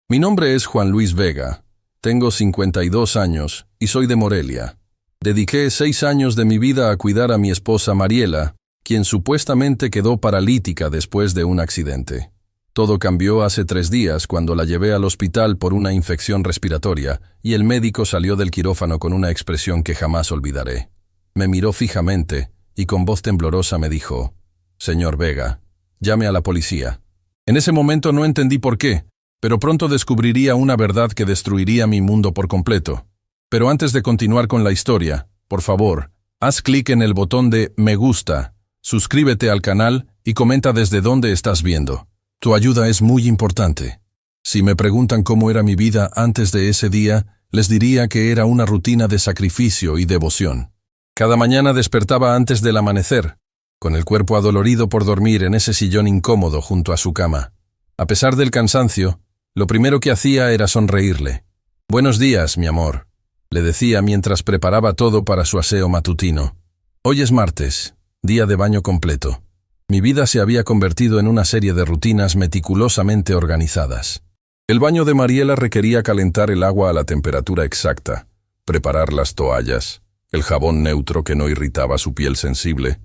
Mi nombre es Juan Luis Vega. Tengo 52 años y soy de Morelia. Dediqué 6 años de mi vida a cuidar a mi esposa Mariela, quien supuestamente quedó paralítica después de un accidente. Todo cambió hace 3 días cuando la llevé al hospital por una infección respiratoria y el médico salió del quirófano con una expresión que jamás olvidaré. Me miró fijamente y con voz temblorosa me dijo: «Señor Vega, llame a la policía». En ese momento no entendí por qué, pero pronto descubriría una verdad que destruiría mi mundo por completo. Pero antes de continuar con la historia, por favor, haz clic en el botón de me gusta, suscríbete al canal y comenta desde dónde estás viendo. Tu ayuda es muy importante. Si me preguntan cómo era mi vida antes de ese día, les diría que era una rutina de sacrificio y devoción. Cada mañana despertaba antes del amanecer, con el cuerpo adolorido por dormir en ese sillón incómodo junto a su cama. A pesar del cansancio, lo primero que hacía era sonreírle. «Buenos días, mi amor», le decía mientras preparaba todo para su aseo matutino. Hoy es martes, día de baño completo. Mi vida se había convertido en una serie de rutinas meticulosamente organizadas. El baño de Mariela requería calentar el agua a la temperatura exacta, preparar las toallas, el jabón neutro que no irritaba su piel sensible,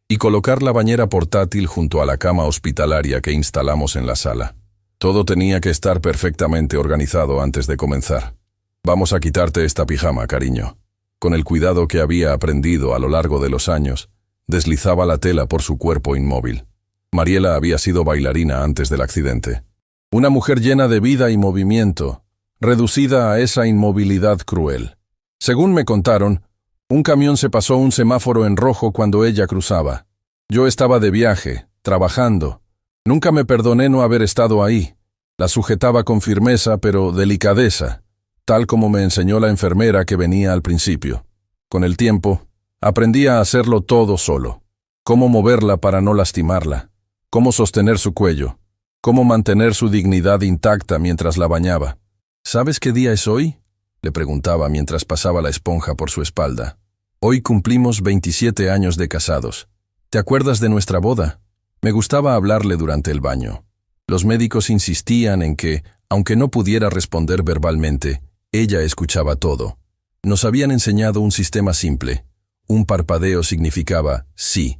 y colocar la bañera portátil junto a la cama hospitalaria que instalamos en la sala. Todo tenía que estar perfectamente organizado antes de comenzar. «Vamos a quitarte esta pijama, cariño». Con el cuidado que había aprendido a lo largo de los años, deslizaba la tela por su cuerpo inmóvil. Mariela había sido bailarina antes del accidente. Una mujer llena de vida y movimiento, reducida a esa inmovilidad cruel. Según me contaron, un camión se pasó un semáforo en rojo cuando ella cruzaba. Yo estaba de viaje, trabajando. Nunca me perdoné no haber estado ahí. La sujetaba con firmeza pero delicadeza, tal como me enseñó la enfermera que venía al principio. Con el tiempo, aprendí a hacerlo todo solo. Cómo moverla para no lastimarla, cómo sostener su cuello, cómo mantener su dignidad intacta mientras la bañaba. «¿Sabes qué día es hoy?», le preguntaba mientras pasaba la esponja por su espalda. «Hoy cumplimos 27 años de casados. ¿Te acuerdas de nuestra boda?». Me gustaba hablarle durante el baño. Los médicos insistían en que, aunque no pudiera responder verbalmente, ella escuchaba todo. Nos habían enseñado un sistema simple. Un parpadeo significaba sí,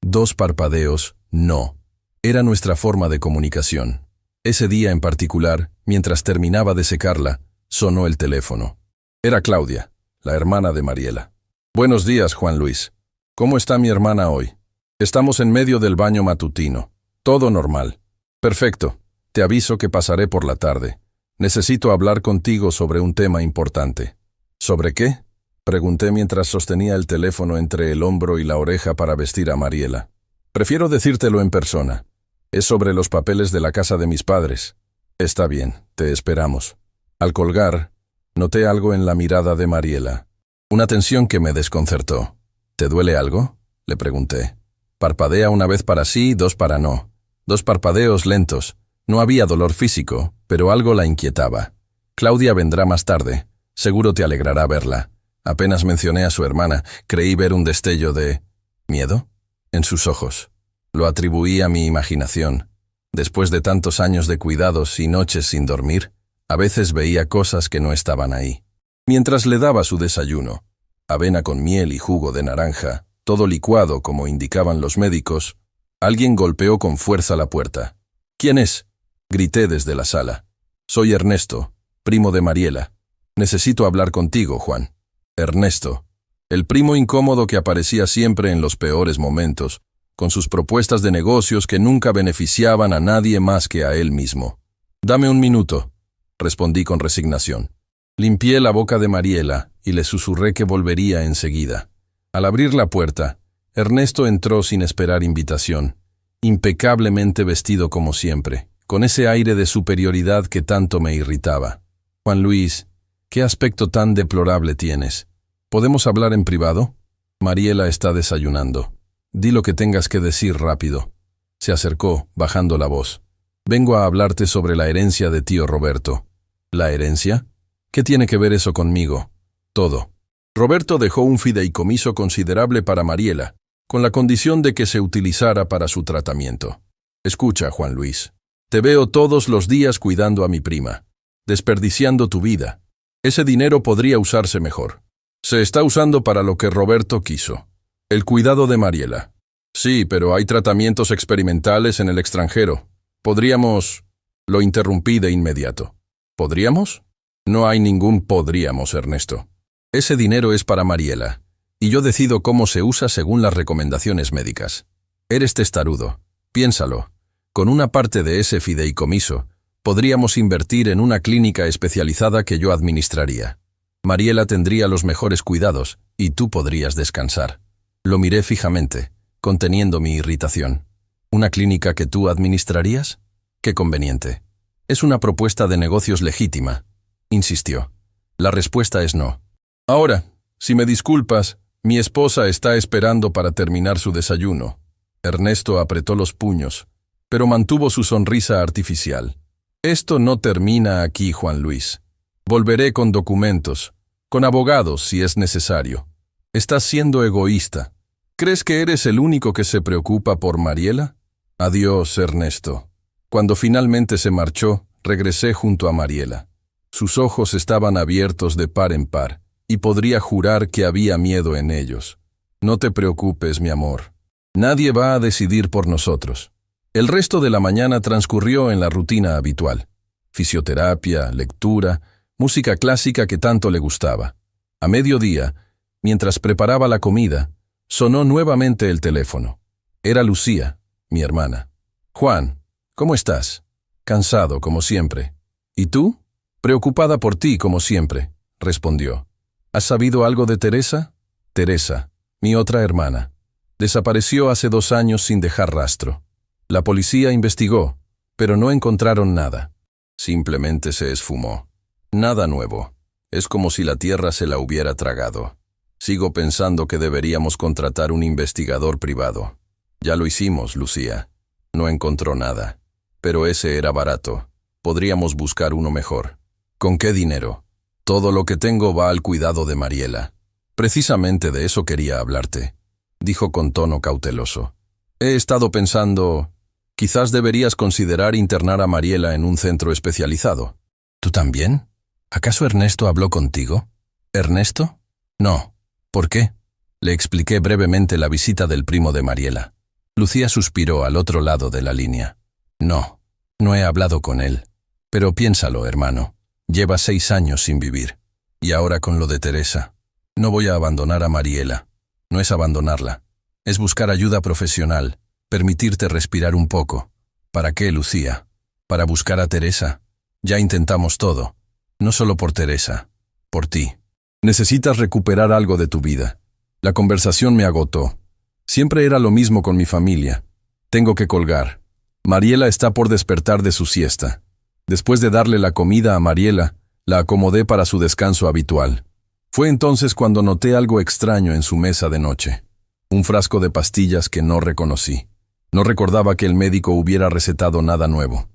2 parpadeos, no. Era nuestra forma de comunicación. Ese día en particular, mientras terminaba de secarla, sonó el teléfono. Era Claudia, la hermana de Mariela. «Buenos días, Juan Luis. ¿Cómo está mi hermana hoy?» «Estamos en medio del baño matutino. Todo normal». «Perfecto. Te aviso que pasaré por la tarde. Necesito hablar contigo sobre un tema importante». «¿Sobre qué?», pregunté mientras sostenía el teléfono entre el hombro y la oreja para vestir a Mariela. «Prefiero decírtelo en persona. Es sobre los papeles de la casa de mis padres». «Está bien, te esperamos». Al colgar, noté algo en la mirada de Mariela. Una tensión que me desconcertó. «¿Te duele algo?», le pregunté. «Parpadea una vez para sí, 2 para no». 2 parpadeos lentos. No había dolor físico, pero algo la inquietaba. «Claudia vendrá más tarde. Seguro te alegrará verla». Apenas mencioné a su hermana, creí ver un destello de ¿miedo?, en sus ojos. Lo atribuí a mi imaginación. Después de tantos años de cuidados y noches sin dormir, a veces veía cosas que no estaban ahí. Mientras le daba su desayuno, avena con miel y jugo de naranja, todo licuado como indicaban los médicos, alguien golpeó con fuerza la puerta. «¿Quién es?», grité desde la sala. «Soy Ernesto, primo de Mariela. Necesito hablar contigo, Juan». Ernesto, el primo incómodo que aparecía siempre en los peores momentos, con sus propuestas de negocios que nunca beneficiaban a nadie más que a él mismo. «Dame un minuto», respondí con resignación. Limpié la boca de Mariela y le susurré que volvería enseguida. Al abrir la puerta, Ernesto entró sin esperar invitación, impecablemente vestido como siempre, con ese aire de superioridad que tanto me irritaba. «Juan Luis, ¿qué aspecto tan deplorable tienes? ¿Podemos hablar en privado?» «Mariela está desayunando. Di lo que tengas que decir rápido». Se acercó, bajando la voz. «Vengo a hablarte sobre la herencia de tío Roberto». «¿La herencia? ¿Qué tiene que ver eso conmigo?» «Todo. Roberto dejó un fideicomiso considerable para Mariela, con la condición de que se utilizara para su tratamiento. Escucha, Juan Luis. Te veo todos los días cuidando a mi prima. desperdiciando tu vida. Ese dinero podría usarse mejor. Se está usando para lo que Roberto quiso. El cuidado de Mariela. Sí, pero hay tratamientos experimentales en el extranjero. Podríamos... Lo interrumpí de inmediato. ¿Podríamos? No hay ningún podríamos, Ernesto. Ese dinero es para Mariela, y yo decido cómo se usa según las recomendaciones médicas. Eres testarudo. Piénsalo. Con una parte de ese fideicomiso, podríamos invertir en una clínica especializada que yo administraría. Mariela tendría los mejores cuidados, y tú podrías descansar. Lo miré fijamente, conteniendo mi irritación. ¿Una clínica que tú administrarías? Qué conveniente. Es una propuesta de negocios legítima, insistió. La respuesta es no. Ahora, si me disculpas, mi esposa está esperando para terminar su desayuno. Ernesto apretó los puños, pero mantuvo su sonrisa artificial. Esto no termina aquí, Juan Luis. Volveré con documentos, con abogados si es necesario. Estás siendo egoísta. ¿Crees que eres el único que se preocupa por Mariela? Adiós, Ernesto. Cuando finalmente se marchó, regresé junto a Mariela. Sus ojos estaban abiertos de par en par, y podría jurar que había miedo en ellos. No te preocupes, mi amor. Nadie va a decidir por nosotros. El resto de la mañana transcurrió en la rutina habitual. Fisioterapia, lectura, música clásica que tanto le gustaba. A mediodía, mientras preparaba la comida, sonó nuevamente el teléfono. Era Lucía, mi hermana. Juan, ¿cómo estás? Cansado, como siempre. ¿Y tú? Preocupada por ti, como siempre, respondió. ¿Has sabido algo de Teresa? Teresa, mi otra hermana. Desapareció hace 2 años sin dejar rastro. La policía investigó, pero no encontraron nada. Simplemente se esfumó. Nada nuevo. Es como si la tierra se la hubiera tragado. Sigo pensando que deberíamos contratar un investigador privado. Ya lo hicimos, Lucía. No encontró nada. Pero ese era barato. Podríamos buscar uno mejor. ¿Con qué dinero? Todo lo que tengo va al cuidado de Mariela. Precisamente de eso quería hablarte, dijo con tono cauteloso. He estado pensando, quizás deberías considerar internar a Mariela en un centro especializado. ¿Tú también? ¿Acaso Ernesto habló contigo? ¿Ernesto? No. ¿Por qué? Le expliqué brevemente la visita del primo de Mariela. Lucía suspiró al otro lado de la línea. No, no he hablado con él. Pero piénsalo, hermano. Lleva 6 años sin vivir. Y ahora con lo de Teresa. No voy a abandonar a Mariela. No es abandonarla. Es buscar ayuda profesional. Permitirte respirar un poco. ¿Para qué, Lucía? ¿Para buscar a Teresa? Ya intentamos todo. No solo por Teresa. Por ti. Necesitas recuperar algo de tu vida. La conversación me agotó. Siempre era lo mismo con mi familia. Tengo que colgar. Mariela está por despertar de su siesta. Después de darle la comida a Mariela, la acomodé para su descanso habitual. Fue entonces cuando noté algo extraño en su mesa de noche. Un frasco de pastillas que no reconocí. No recordaba que el médico hubiera recetado nada nuevo.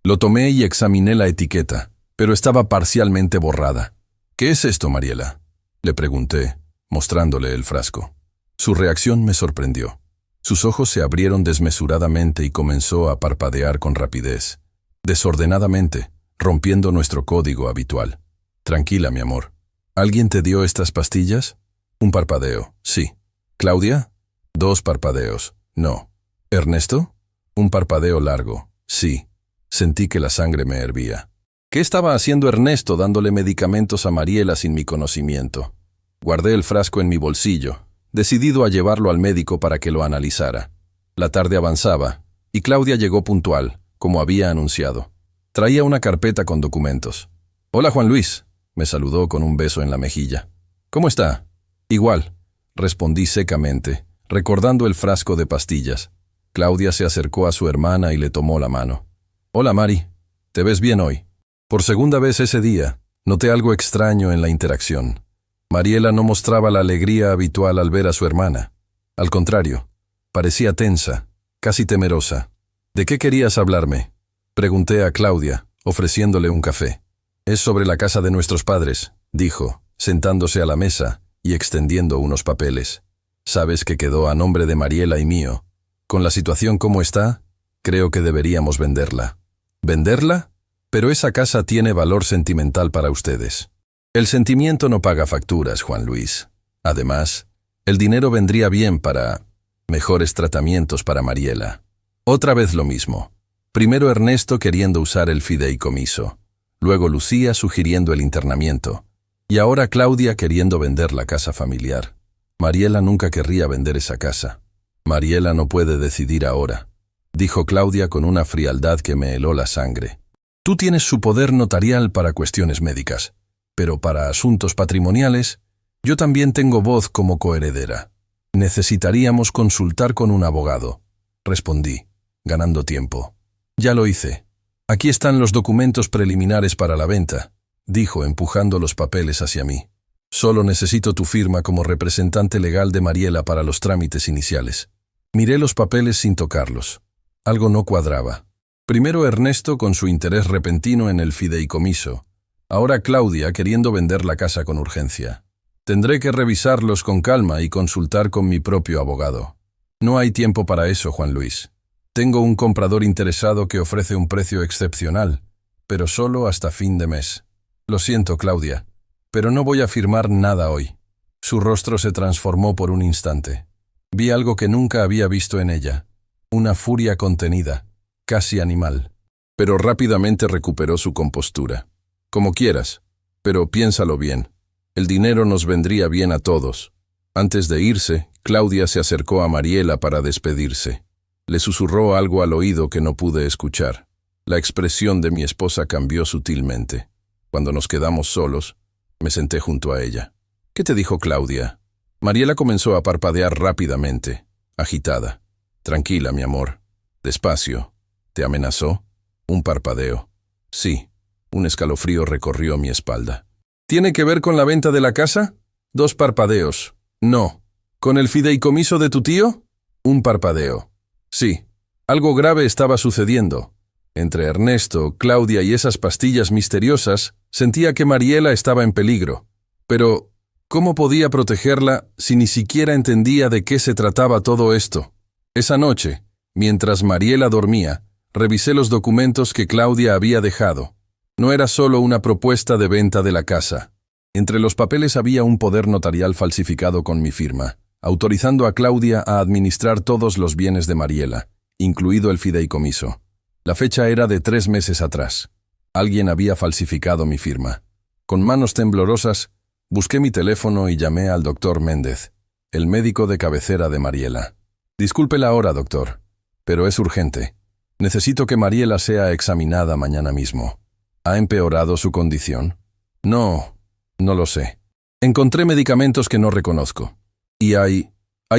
Lo tomé y examiné la etiqueta, pero estaba parcialmente borrada. ¿Qué es esto, Mariela?, le pregunté, mostrándole el frasco. Su reacción me sorprendió. Sus ojos se abrieron desmesuradamente y comenzó a parpadear con rapidez. Desordenadamente, rompiendo nuestro código habitual. Tranquila, mi amor. ¿Alguien te dio estas pastillas? Un parpadeo, sí. ¿Claudia? 2 parpadeos, no. ¿Ernesto? Un parpadeo largo, sí. Sentí que la sangre me hervía. ¿Qué estaba haciendo Ernesto dándole medicamentos a Mariela sin mi conocimiento? Guardé el frasco en mi bolsillo, decidido a llevarlo al médico para que lo analizara. La tarde avanzaba, y Claudia llegó puntual, como había anunciado. Traía una carpeta con documentos. «Hola, Juan Luis», me saludó con un beso en la mejilla. «¿Cómo está?» «Igual», respondí secamente, recordando el frasco de pastillas. Claudia se acercó a su hermana y le tomó la mano. «Hola, Mari. ¿Te ves bien hoy?» Por segunda vez ese día, noté algo extraño en la interacción. Mariela no mostraba la alegría habitual al ver a su hermana. Al contrario, parecía tensa, casi temerosa. «¿De qué querías hablarme?», pregunté a Claudia, ofreciéndole un café. «Es sobre la casa de nuestros padres», dijo, sentándose a la mesa y extendiendo unos papeles. «Sabes que quedó a nombre de Mariela y mío. Con la situación como está, creo que deberíamos venderla». «¿Venderla?», Pero esa casa tiene valor sentimental para ustedes. El sentimiento no paga facturas, Juan Luis. Además, el dinero vendría bien para mejores tratamientos para Mariela. Otra vez lo mismo. Primero Ernesto queriendo usar el fideicomiso. Luego Lucía sugiriendo el internamiento. Y ahora Claudia queriendo vender la casa familiar. Mariela nunca querría vender esa casa. Mariela no puede decidir ahora, dijo Claudia con una frialdad que me heló la sangre. Tú tienes su poder notarial para cuestiones médicas, pero para asuntos patrimoniales, yo también tengo voz como coheredera. Necesitaríamos consultar con un abogado, respondí, ganando tiempo. Ya lo hice. Aquí están los documentos preliminares para la venta, dijo empujando los papeles hacia mí. Solo necesito tu firma como representante legal de Mariela para los trámites iniciales. Miré los papeles sin tocarlos. Algo no cuadraba. Primero Ernesto con su interés repentino en el fideicomiso. Ahora Claudia queriendo vender la casa con urgencia. Tendré que revisarlos con calma y consultar con mi propio abogado. No hay tiempo para eso, Juan Luis. Tengo un comprador interesado que ofrece un precio excepcional, pero solo hasta fin de mes. Lo siento, Claudia, pero no voy a firmar nada hoy. Su rostro se transformó por un instante. Vi algo que nunca había visto en ella. Una furia contenida, casi animal. Pero rápidamente recuperó su compostura. Como quieras, pero piénsalo bien. El dinero nos vendría bien a todos. Antes de irse, Claudia se acercó a Mariela para despedirse. Le susurró algo al oído que no pude escuchar. La expresión de mi esposa cambió sutilmente. Cuando nos quedamos solos, me senté junto a ella. ¿Qué te dijo Claudia? Mariela comenzó a parpadear rápidamente, agitada. Tranquila, mi amor. Despacio. ¿Te amenazó? Un parpadeo. Sí. Un escalofrío recorrió mi espalda. ¿Tiene que ver con la venta de la casa? 2 parpadeos. No. ¿Con el fideicomiso de tu tío? Un parpadeo. Sí. Algo grave estaba sucediendo. Entre Ernesto, Claudia y esas pastillas misteriosas, sentía que Mariela estaba en peligro. Pero, ¿cómo podía protegerla si ni siquiera entendía de qué se trataba todo esto? Esa noche, mientras Mariela dormía, revisé los documentos que Claudia había dejado. No era solo una propuesta de venta de la casa. Entre los papeles había un poder notarial falsificado con mi firma, autorizando a Claudia a administrar todos los bienes de Mariela, incluido el fideicomiso. La fecha era de 3 meses atrás. Alguien había falsificado mi firma. Con manos temblorosas, busqué mi teléfono y llamé al doctor Méndez, el médico de cabecera de Mariela. Disculpe la hora, doctor, pero es urgente. Necesito que Mariela sea examinada mañana mismo. ¿Ha empeorado su condición? No lo sé. Encontré medicamentos que no reconozco. Y hay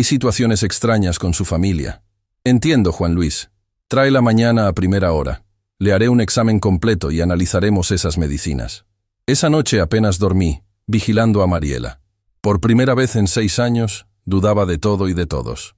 situaciones extrañas con su familia. Entiendo, Juan Luis. Tráela mañana a primera hora. Le haré un examen completo y analizaremos esas medicinas. Esa noche apenas dormí, vigilando a Mariela. Por primera vez en 6 años, dudaba de todo y de todos.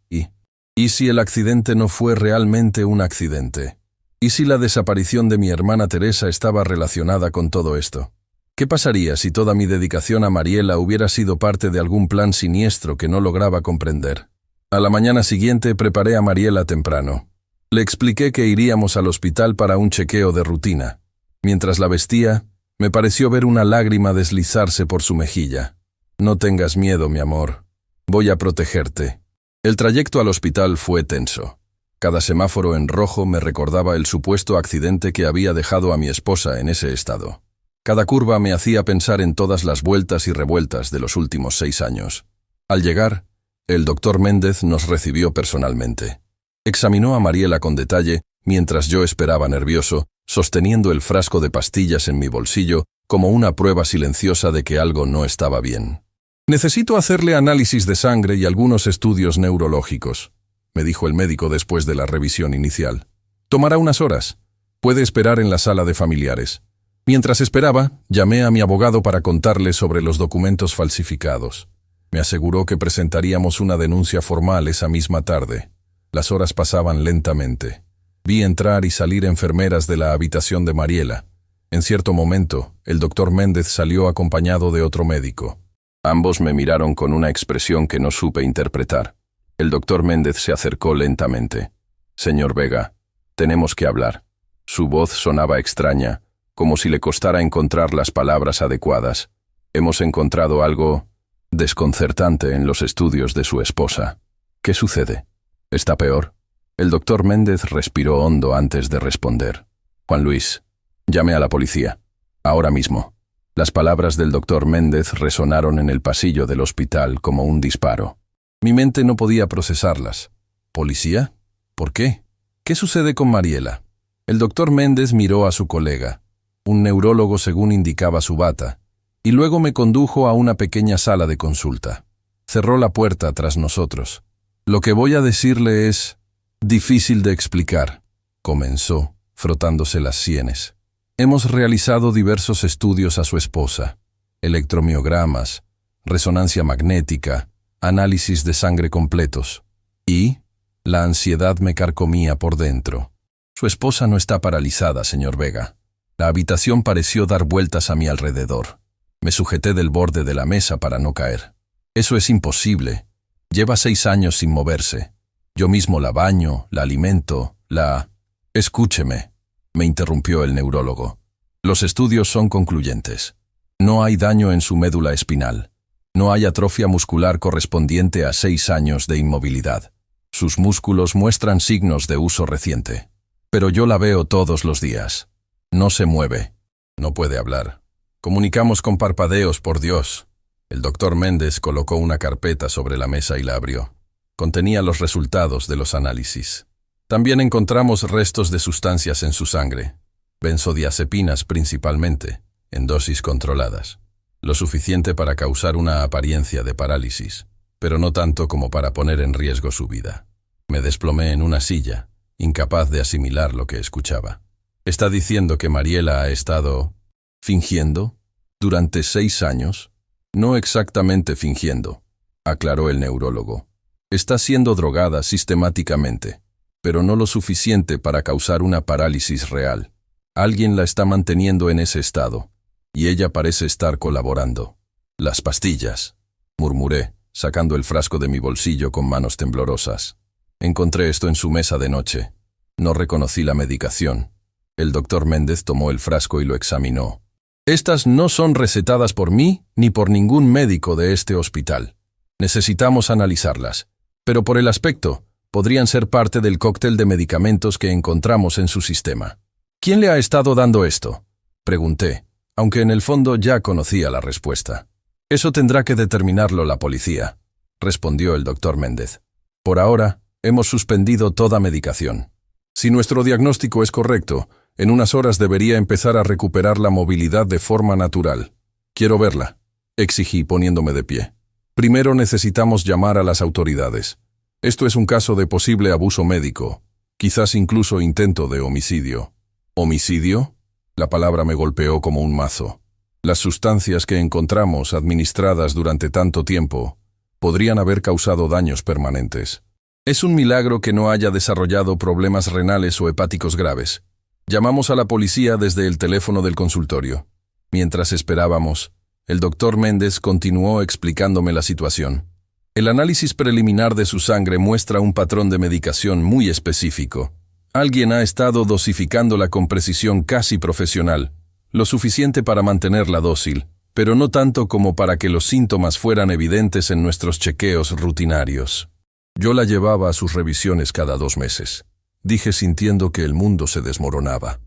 ¿Y si el accidente no fue realmente un accidente? ¿Y si la desaparición de mi hermana Teresa estaba relacionada con todo esto? ¿Qué pasaría si toda mi dedicación a Mariela hubiera sido parte de algún plan siniestro que no lograba comprender? A la mañana siguiente preparé a Mariela temprano. Le expliqué que iríamos al hospital para un chequeo de rutina. Mientras la vestía, me pareció ver una lágrima deslizarse por su mejilla. No tengas miedo, mi amor. Voy a protegerte. El trayecto al hospital fue tenso. Cada semáforo en rojo me recordaba el supuesto accidente que había dejado a mi esposa en ese estado. Cada curva me hacía pensar en todas las vueltas y revueltas de los últimos 6 años. Al llegar, el doctor Méndez nos recibió personalmente. Examinó a Mariela con detalle, mientras yo esperaba nervioso, sosteniendo el frasco de pastillas en mi bolsillo como una prueba silenciosa de que algo no estaba bien. «Necesito hacerle análisis de sangre y algunos estudios neurológicos», me dijo el médico después de la revisión inicial. «Tomará unas horas. Puede esperar en la sala de familiares». Mientras esperaba, llamé a mi abogado para contarle sobre los documentos falsificados. Me aseguró que presentaríamos una denuncia formal esa misma tarde. Las horas pasaban lentamente. Vi entrar y salir enfermeras de la habitación de Mariela. En cierto momento, el doctor Méndez salió acompañado de otro médico. Ambos me miraron con una expresión que no supe interpretar. El doctor Méndez se acercó lentamente. «Señor Vega, tenemos que hablar». Su voz sonaba extraña, como si le costara encontrar las palabras adecuadas. Hemos encontrado algo desconcertante en los estudios de su esposa. ¿Qué sucede? ¿Está peor? El doctor Méndez respiró hondo antes de responder. Juan Luis, llame a la policía. Ahora mismo. Las palabras del doctor Méndez resonaron en el pasillo del hospital como un disparo. Mi mente no podía procesarlas. ¿Policía? ¿Por qué? ¿Qué sucede con Mariela? El doctor Méndez miró a su colega, un neurólogo según indicaba su bata, y luego me condujo a una pequeña sala de consulta. Cerró la puerta tras nosotros. Lo que voy a decirle es difícil de explicar, comenzó, frotándose las sienes. Hemos realizado diversos estudios a su esposa, electromiogramas, resonancia magnética, análisis de sangre completos, y la ansiedad me carcomía por dentro. Su esposa no está paralizada, señor Vega. La habitación pareció dar vueltas a mi alrededor. Me sujeté del borde de la mesa para no caer. Eso es imposible. Lleva 6 años sin moverse. Yo mismo la baño, la alimento, la... Escúcheme, me interrumpió el neurólogo. Los estudios son concluyentes. No hay daño en su médula espinal. No hay atrofia muscular correspondiente a 6 años de inmovilidad. Sus músculos muestran signos de uso reciente. Pero yo la veo todos los días. No se mueve. No puede hablar. Comunicamos con parpadeos, por Dios. El doctor Méndez colocó una carpeta sobre la mesa y la abrió. Contenía los resultados de los análisis. También encontramos restos de sustancias en su sangre, benzodiazepinas principalmente, en dosis controladas. Lo suficiente para causar una apariencia de parálisis, pero no tanto como para poner en riesgo su vida. Me desplomé en una silla, incapaz de asimilar lo que escuchaba. ¿Está diciendo que Mariela ha estado fingiendo durante 6 años? No exactamente fingiendo, aclaró el neurólogo. Está siendo drogada sistemáticamente, pero no lo suficiente para causar una parálisis real. Alguien la está manteniendo en ese estado, y ella parece estar colaborando. Las pastillas, murmuré, sacando el frasco de mi bolsillo con manos temblorosas. Encontré esto en su mesa de noche. No reconocí la medicación. El doctor Méndez tomó el frasco y lo examinó. Estas no son recetadas por mí ni por ningún médico de este hospital. Necesitamos analizarlas, pero por el aspecto, podrían ser parte del cóctel de medicamentos que encontramos en su sistema. ¿Quién le ha estado dando esto?, pregunté, aunque en el fondo ya conocía la respuesta. Eso tendrá que determinarlo la policía, respondió el doctor Méndez. Por ahora, hemos suspendido toda medicación. Si nuestro diagnóstico es correcto, en unas horas debería empezar a recuperar la movilidad de forma natural. Quiero verla, exigí poniéndome de pie. Primero necesitamos llamar a las autoridades. Esto es un caso de posible abuso médico, quizás incluso intento de homicidio. ¿Homicidio? La palabra me golpeó como un mazo. Las sustancias que encontramos administradas durante tanto tiempo podrían haber causado daños permanentes. Es un milagro que no haya desarrollado problemas renales o hepáticos graves. Llamamos a la policía desde el teléfono del consultorio. Mientras esperábamos, el doctor Méndez continuó explicándome la situación. El análisis preliminar de su sangre muestra un patrón de medicación muy específico. Alguien ha estado dosificándola con precisión casi profesional, lo suficiente para mantenerla dócil, pero no tanto como para que los síntomas fueran evidentes en nuestros chequeos rutinarios. Yo la llevaba a sus revisiones cada 2 meses. Dije sintiendo que el mundo se desmoronaba.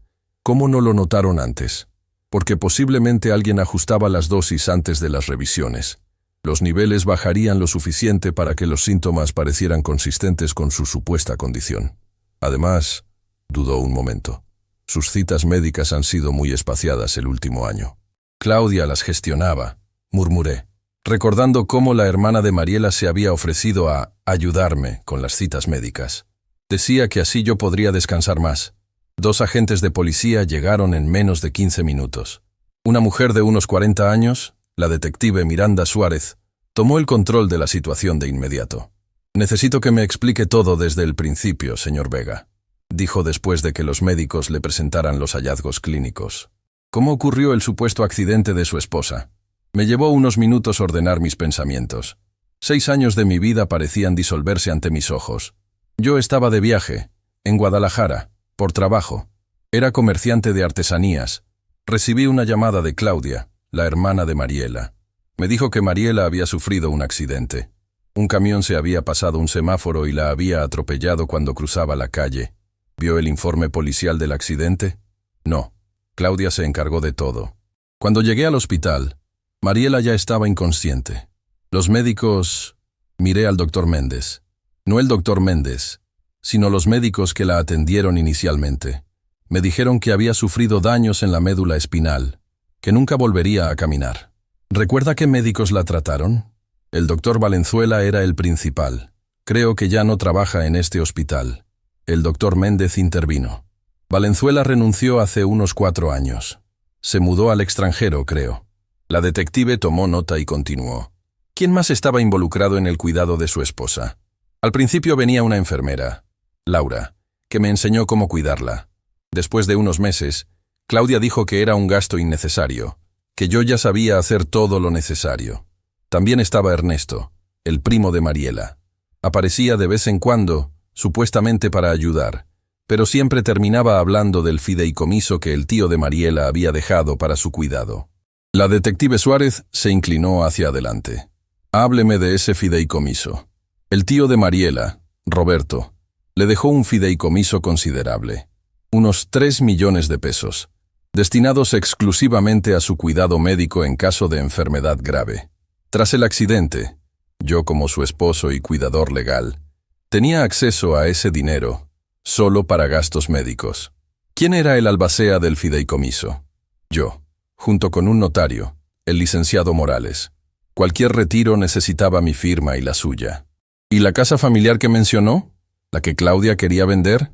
¿Cómo no lo notaron antes? Porque posiblemente alguien ajustaba las dosis antes de las revisiones. Los niveles bajarían lo suficiente para que los síntomas parecieran consistentes con su supuesta condición. Además, dudó un momento. Sus citas médicas han sido muy espaciadas el último año. Claudia las gestionaba, murmuré, recordando cómo la hermana de Mariela se había ofrecido a ayudarme con las citas médicas. Decía que así yo podría descansar más. 2 agentes de policía llegaron en menos de 15 minutos. Una mujer de unos 40 años, la detective Miranda Suárez, tomó el control de la situación de inmediato. Necesito que me explique todo desde el principio, señor Vega, dijo después de que los médicos le presentaran los hallazgos clínicos. ¿Cómo ocurrió el supuesto accidente de su esposa? Me llevó unos minutos ordenar mis pensamientos. 6 años de mi vida parecían disolverse ante mis ojos. Yo estaba de viaje, en Guadalajara, por trabajo. Era comerciante de artesanías. Recibí una llamada de Claudia, la hermana de Mariela. Me dijo que Mariela había sufrido un accidente. Un camión se había pasado un semáforo y la había atropellado cuando cruzaba la calle. ¿Vio el informe policial del accidente? No. Claudia se encargó de todo. Cuando llegué al hospital, Mariela ya estaba inconsciente. Los médicos... Miré al doctor Méndez. No el doctor Méndez, sino los médicos que la atendieron inicialmente. Me dijeron que había sufrido daños en la médula espinal, que nunca volvería a caminar. ¿Recuerda qué médicos la trataron? El doctor Valenzuela era el principal. Creo que ya no trabaja en este hospital. El doctor Méndez intervino. Valenzuela renunció hace unos 4 años. Se mudó al extranjero, creo. La detective tomó nota y continuó. ¿Quién más estaba involucrado en el cuidado de su esposa? Al principio venía una enfermera, Laura, que me enseñó cómo cuidarla. Después de unos meses, Claudia dijo que era un gasto innecesario, que yo ya sabía hacer todo lo necesario. También estaba Ernesto, el primo de Mariela. Aparecía de vez en cuando, supuestamente para ayudar, pero siempre terminaba hablando del fideicomiso que el tío de Mariela había dejado para su cuidado. La detective Suárez se inclinó hacia adelante. Hábleme de ese fideicomiso. El tío de Mariela, Roberto, le dejó un fideicomiso considerable, unos 3 millones de pesos, destinados exclusivamente a su cuidado médico en caso de enfermedad grave. Tras el accidente, yo como su esposo y cuidador legal, tenía acceso a ese dinero, solo para gastos médicos. ¿Quién era el albacea del fideicomiso? Yo, junto con un notario, el licenciado Morales. Cualquier retiro necesitaba mi firma y la suya. ¿Y la casa familiar que mencionó? ¿La que Claudia quería vender?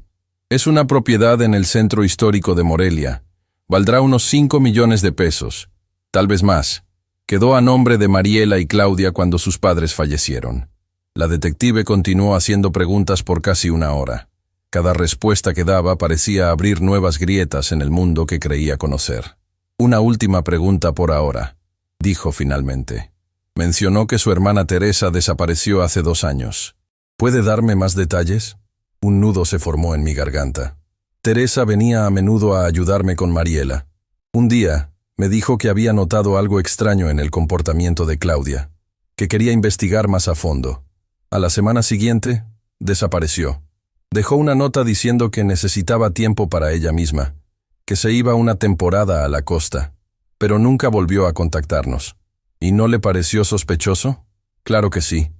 Es una propiedad en el centro histórico de Morelia. Valdrá unos 5 millones de pesos, tal vez más. Quedó a nombre de Mariela y Claudia cuando sus padres fallecieron. La detective continuó haciendo preguntas por casi 1 hora. Cada respuesta que daba parecía abrir nuevas grietas en el mundo que creía conocer. Una última pregunta por ahora, dijo finalmente. Mencionó que su hermana Teresa desapareció hace 2 años. ¿Puede darme más detalles? Un nudo se formó en mi garganta. Teresa venía a menudo a ayudarme con Mariela. Un día, me dijo que había notado algo extraño en el comportamiento de Claudia, que quería investigar más a fondo. A la semana siguiente, desapareció. Dejó una nota diciendo que necesitaba tiempo para ella misma, que se iba una temporada a la costa, pero nunca volvió a contactarnos. ¿Y no le pareció sospechoso? Claro que sí.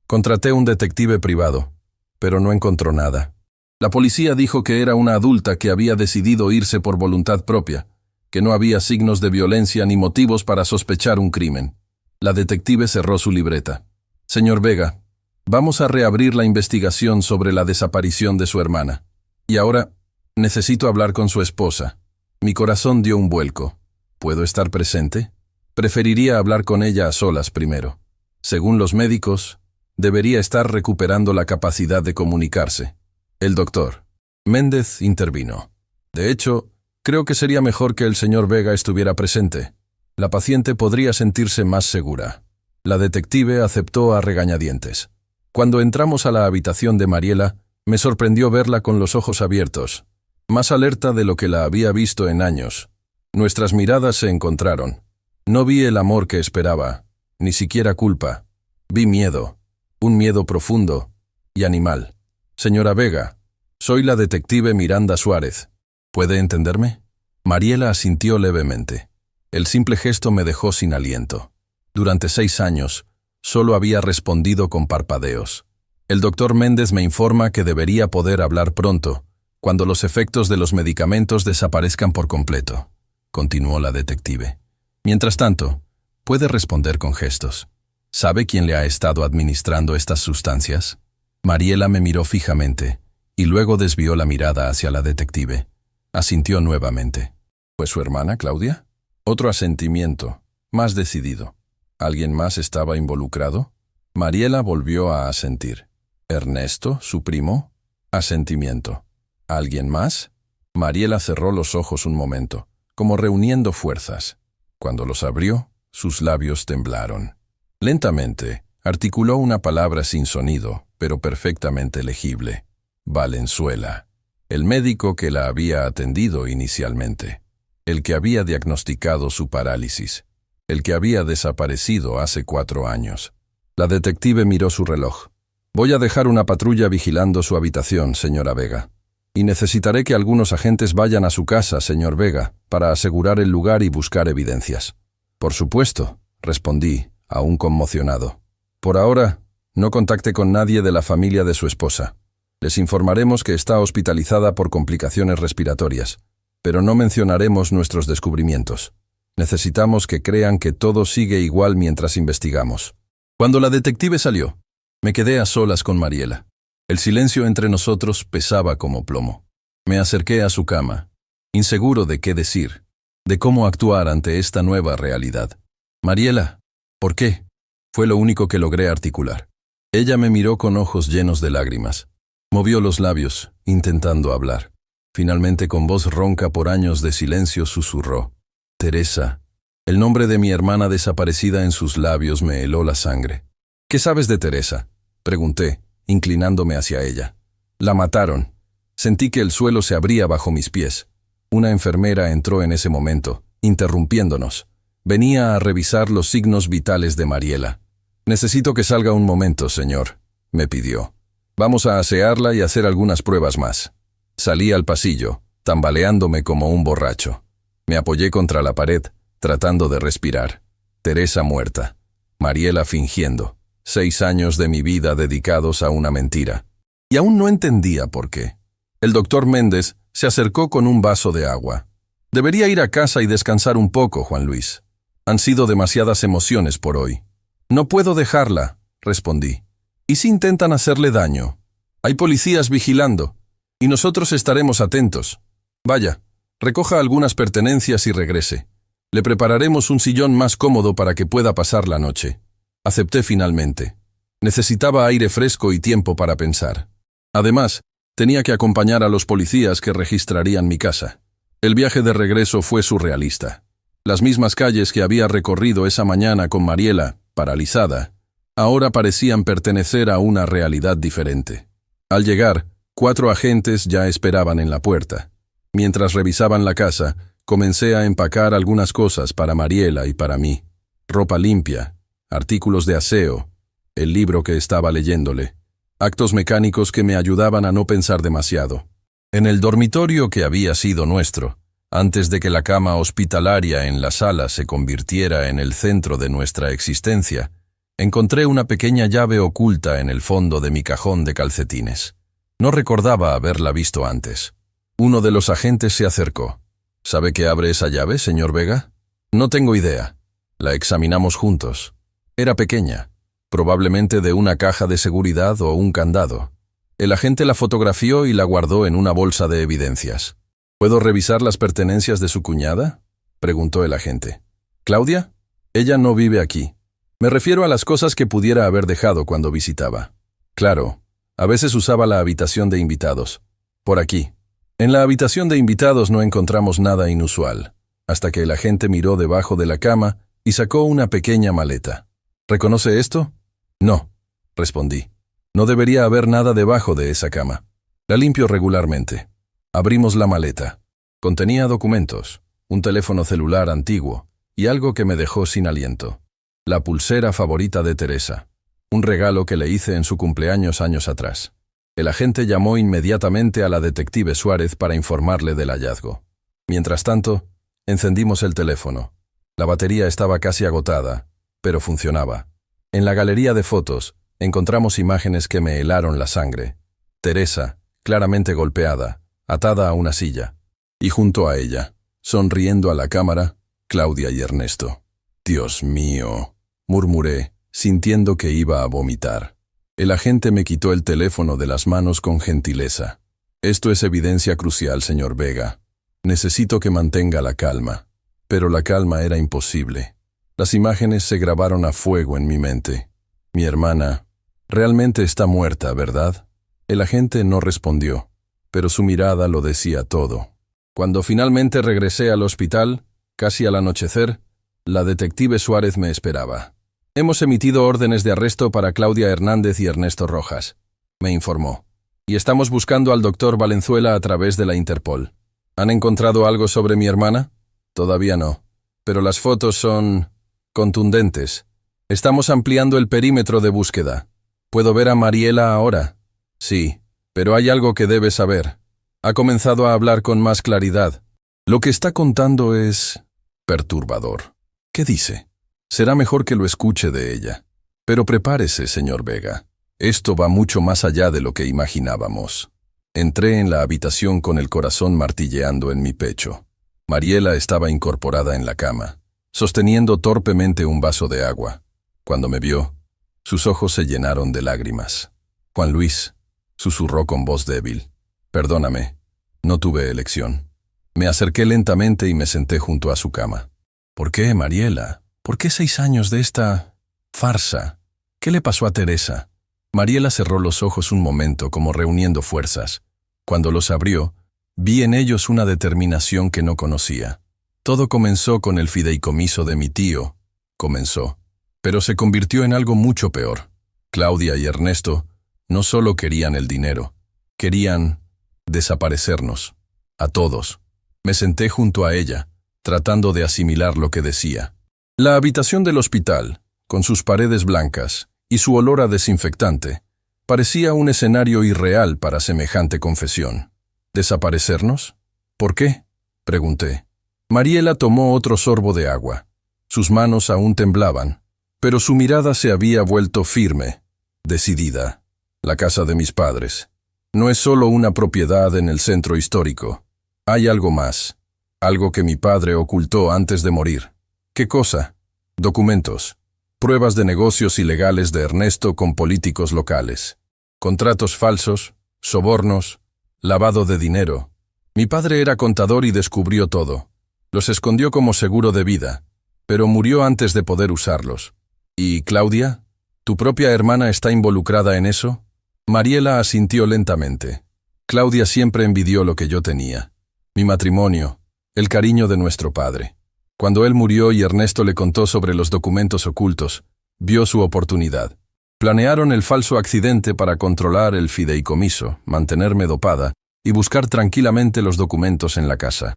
Contraté un detective privado, pero no encontró nada. La policía dijo que era una adulta que había decidido irse por voluntad propia, que no había signos de violencia ni motivos para sospechar un crimen. La detective cerró su libreta. Señor Vega, vamos a reabrir la investigación sobre la desaparición de su hermana. Y ahora, necesito hablar con su esposa. Mi corazón dio un vuelco. ¿Puedo estar presente? Preferiría hablar con ella a solas primero. Según los médicos, debería estar recuperando la capacidad de comunicarse. El doctor Méndez intervino. De hecho, creo que sería mejor que el señor Vega estuviera presente. La paciente podría sentirse más segura. La detective aceptó a regañadientes. Cuando entramos a la habitación de Mariela, me sorprendió verla con los ojos abiertos, más alerta de lo que la había visto en años. Nuestras miradas se encontraron. No vi el amor que esperaba, ni siquiera culpa. Vi miedo, un miedo profundo y animal. Señora Vega, soy la detective Miranda Suárez. ¿Puede entenderme? Mariela asintió levemente. El simple gesto me dejó sin aliento. Durante 6 años, solo había respondido con parpadeos. El doctor Méndez me informa que debería poder hablar pronto, cuando los efectos de los medicamentos desaparezcan por completo, continuó la detective. Mientras tanto, puede responder con gestos. ¿Sabe quién le ha estado administrando estas sustancias? Mariela me miró fijamente, y luego desvió la mirada hacia la detective. Asintió nuevamente. ¿Fue su hermana, Claudia? Otro asentimiento, más decidido. ¿Alguien más estaba involucrado? Mariela volvió a asentir. ¿Ernesto, su primo? Asentimiento. ¿Alguien más? Mariela cerró los ojos un momento, como reuniendo fuerzas. Cuando los abrió, sus labios temblaron. Lentamente, articuló una palabra sin sonido, pero perfectamente legible. Valenzuela, el médico que la había atendido inicialmente. el que había diagnosticado su parálisis, el que había desaparecido hace 4 años. La detective miró su reloj. Voy a dejar una patrulla vigilando su habitación, señora Vega. Y necesitaré que algunos agentes vayan a su casa, señor Vega, para asegurar el lugar y buscar evidencias. Por supuesto, respondí, aún conmocionado. Por ahora, no contacte con nadie de la familia de su esposa. Les informaremos que está hospitalizada por complicaciones respiratorias, pero no mencionaremos nuestros descubrimientos. Necesitamos que crean que todo sigue igual mientras investigamos. Cuando la detective salió, me quedé a solas con Mariela. El silencio entre nosotros pesaba como plomo. Me acerqué a su cama, inseguro de qué decir, de cómo actuar ante esta nueva realidad. Mariela, ¿por qué? Fue lo único que logré articular. Ella me miró con ojos llenos de lágrimas. Movió los labios, intentando hablar. Finalmente, con voz ronca por años de silencio, susurró. Teresa. El nombre de mi hermana desaparecida en sus labios me heló la sangre. ¿Qué sabes de Teresa? Pregunté, inclinándome hacia ella. La mataron. Sentí que el suelo se abría bajo mis pies. Una enfermera entró en ese momento, interrumpiéndonos. Venía a revisar los signos vitales de Mariela. Necesito que salga un momento, señor, me pidió. Vamos a asearla y hacer algunas pruebas más. Salí al pasillo, tambaleándome como un borracho. Me apoyé contra la pared, tratando de respirar. Teresa muerta. Mariela fingiendo. 6 años de mi vida dedicados a una mentira. Y aún no entendía por qué. El doctor Méndez se acercó con un vaso de agua. Debería ir a casa y descansar un poco, Juan Luis. Han sido demasiadas emociones por hoy. No puedo dejarla, respondí. ¿Y si intentan hacerle daño? Hay policías vigilando, y nosotros estaremos atentos. Vaya, recoja algunas pertenencias y regrese. Le prepararemos un sillón más cómodo para que pueda pasar la noche. Acepté finalmente. Necesitaba aire fresco y tiempo para pensar. Además, tenía que acompañar a los policías que registrarían mi casa. El viaje de regreso fue surrealista. Las mismas calles que había recorrido esa mañana con Mariela, paralizada, ahora parecían pertenecer a una realidad diferente. Al llegar, 4 agentes ya esperaban en la puerta. Mientras revisaban la casa, comencé a empacar algunas cosas para Mariela y para mí. Ropa limpia, artículos de aseo, el libro que estaba leyéndole, actos mecánicos que me ayudaban a no pensar demasiado. En el dormitorio que había sido nuestro, antes de que la cama hospitalaria en la sala se convirtiera en el centro de nuestra existencia, encontré una pequeña llave oculta en el fondo de mi cajón de calcetines. No recordaba haberla visto antes. Uno de los agentes se acercó. ¿Sabe qué abre esa llave, señor Vega? No tengo idea. La examinamos juntos. Era pequeña, probablemente de una caja de seguridad o un candado. El agente la fotografió y la guardó en una bolsa de evidencias. ¿Puedo revisar las pertenencias de su cuñada?, preguntó el agente. ¿Claudia? Ella no vive aquí. Me refiero a las cosas que pudiera haber dejado cuando visitaba. Claro, a veces usaba la habitación de invitados. Por aquí. En la habitación de invitados no encontramos nada inusual, hasta que el agente miró debajo de la cama y sacó una pequeña maleta. ¿Reconoce esto? No, respondí. No debería haber nada debajo de esa cama. La limpio regularmente. Abrimos la maleta. Contenía documentos, un teléfono celular antiguo y algo que me dejó sin aliento. La pulsera favorita de Teresa, un regalo que le hice en su cumpleaños años atrás. El agente llamó inmediatamente a la detective Suárez para informarle del hallazgo. Mientras tanto, encendimos el teléfono. La batería estaba casi agotada, pero funcionaba. En la galería de fotos, encontramos imágenes que me helaron la sangre. Teresa, claramente golpeada, atada a una silla. Y junto a ella, sonriendo a la cámara, Claudia y Ernesto. Dios mío, murmuré, sintiendo que iba a vomitar. El agente me quitó el teléfono de las manos con gentileza. Esto es evidencia crucial, señor Vega. Necesito que mantenga la calma. Pero la calma era imposible. Las imágenes se grabaron a fuego en mi mente. Mi hermana realmente está muerta, ¿verdad? El agente no respondió, pero su mirada lo decía todo. Cuando finalmente regresé al hospital, casi al anochecer, la detective Suárez me esperaba. Hemos emitido órdenes de arresto para Claudia Hernández y Ernesto Rojas, me informó. Y estamos buscando al doctor Valenzuela a través de la Interpol. ¿Han encontrado algo sobre mi hermana? Todavía no. Pero las fotos son contundentes. Estamos ampliando el perímetro de búsqueda. ¿Puedo ver a Mariela ahora? Sí, pero hay algo que debes saber. Ha comenzado a hablar con más claridad. Lo que está contando es perturbador. ¿Qué dice? Será mejor que lo escuche de ella. Pero prepárese, señor Vega. Esto va mucho más allá de lo que imaginábamos. Entré en la habitación con el corazón martilleando en mi pecho. Mariela estaba incorporada en la cama, sosteniendo torpemente un vaso de agua. Cuando me vio, sus ojos se llenaron de lágrimas. «Juan Luis», susurró con voz débil. «Perdóname, no tuve elección». Me acerqué lentamente y me senté junto a su cama. «¿Por qué, Mariela? ¿Por qué 6 años de esta farsa? ¿Qué le pasó a Teresa?» Mariela cerró los ojos un momento como reuniendo fuerzas. Cuando los abrió, vi en ellos una determinación que no conocía. Todo comenzó con el fideicomiso de mi tío. Comenzó. Pero se convirtió en algo mucho peor. Claudia y Ernesto no solo querían el dinero, querían desaparecernos. A todos. Me senté junto a ella, tratando de asimilar lo que decía. La habitación del hospital, con sus paredes blancas y su olor a desinfectante, parecía un escenario irreal para semejante confesión. ¿Desaparecernos? ¿Por qué?, pregunté. Mariela tomó otro sorbo de agua. Sus manos aún temblaban, pero su mirada se había vuelto firme, decidida. La casa de mis padres no es solo una propiedad en el centro histórico. Hay algo más, algo que mi padre ocultó antes de morir. ¿Qué cosa? Documentos, pruebas de negocios ilegales de Ernesto con políticos locales, contratos falsos, sobornos, lavado de dinero. Mi padre era contador y descubrió todo. Los escondió como seguro de vida, pero murió antes de poder usarlos. ¿Y Claudia? ¿Tu propia hermana está involucrada en eso? Mariela asintió lentamente. Claudia siempre envidió lo que yo tenía. Mi matrimonio, el cariño de nuestro padre. Cuando él murió y Ernesto le contó sobre los documentos ocultos, vio su oportunidad. Planearon el falso accidente para controlar el fideicomiso, mantenerme dopada y buscar tranquilamente los documentos en la casa.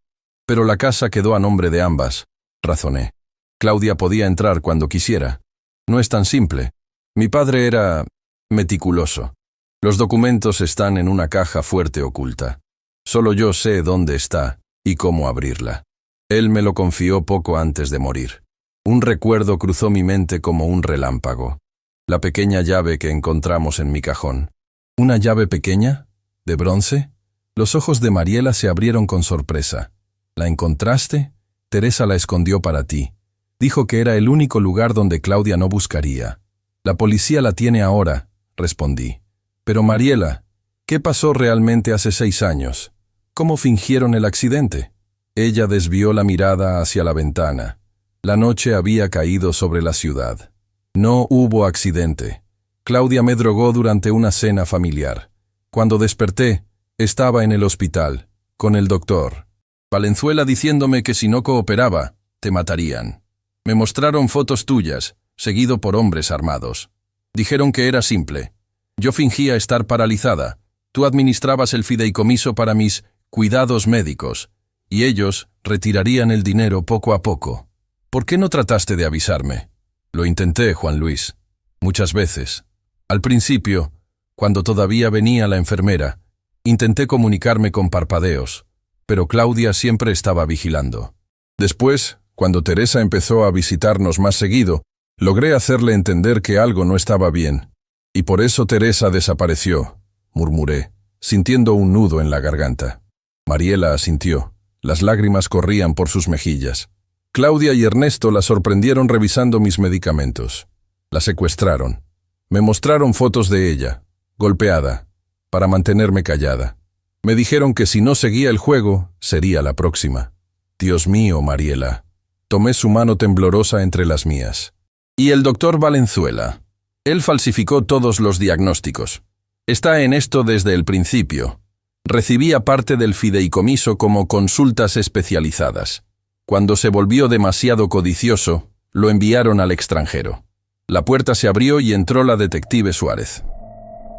Pero la casa quedó a nombre de ambas, razoné. Claudia podía entrar cuando quisiera. No es tan simple. Mi padre era meticuloso. Los documentos están en una caja fuerte oculta. Solo yo sé dónde está y cómo abrirla. Él me lo confió poco antes de morir. Un recuerdo cruzó mi mente como un relámpago. La pequeña llave que encontramos en mi cajón. ¿Una llave pequeña? ¿De bronce? Los ojos de Mariela se abrieron con sorpresa. ¿La encontraste? Teresa la escondió para ti. Dijo que era el único lugar donde Claudia no buscaría. La policía la tiene ahora, respondí. Pero Mariela, ¿qué pasó realmente hace 6 años? ¿Cómo fingieron el accidente? Ella desvió la mirada hacia la ventana. La noche había caído sobre la ciudad. No hubo accidente. Claudia me drogó durante una cena familiar. Cuando desperté, estaba en el hospital, con el doctor. Valenzuela diciéndome que si no cooperaba, te matarían. Me mostraron fotos tuyas, seguido por hombres armados. Dijeron que era simple. Yo fingía estar paralizada. Tú administrabas el fideicomiso para mis cuidados médicos, y ellos retirarían el dinero poco a poco. ¿Por qué no trataste de avisarme? Lo intenté, Juan Luis. Muchas veces. Al principio, cuando todavía venía la enfermera, intenté comunicarme con parpadeos, pero Claudia siempre estaba vigilando. Después, cuando Teresa empezó a visitarnos más seguido, logré hacerle entender que algo no estaba bien. Y por eso Teresa desapareció, murmuré, sintiendo un nudo en la garganta. Mariela asintió. Las lágrimas corrían por sus mejillas. Claudia y Ernesto la sorprendieron revisando mis medicamentos. La secuestraron. Me mostraron fotos de ella, golpeada, para mantenerme callada. Me dijeron que si no seguía el juego, sería la próxima. Dios mío, Mariela. Tomé su mano temblorosa entre las mías. Y el doctor Valenzuela. Él falsificó todos los diagnósticos. Está en esto desde el principio. Recibía parte del fideicomiso como consultas especializadas. Cuando se volvió demasiado codicioso, lo enviaron al extranjero. La puerta se abrió y entró la detective Suárez.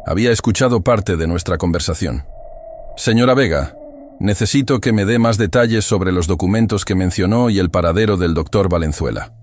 Había escuchado parte de nuestra conversación. Señora Vega, Necesito que me dé más detalles sobre los documentos que mencionó y el paradero del doctor Valenzuela.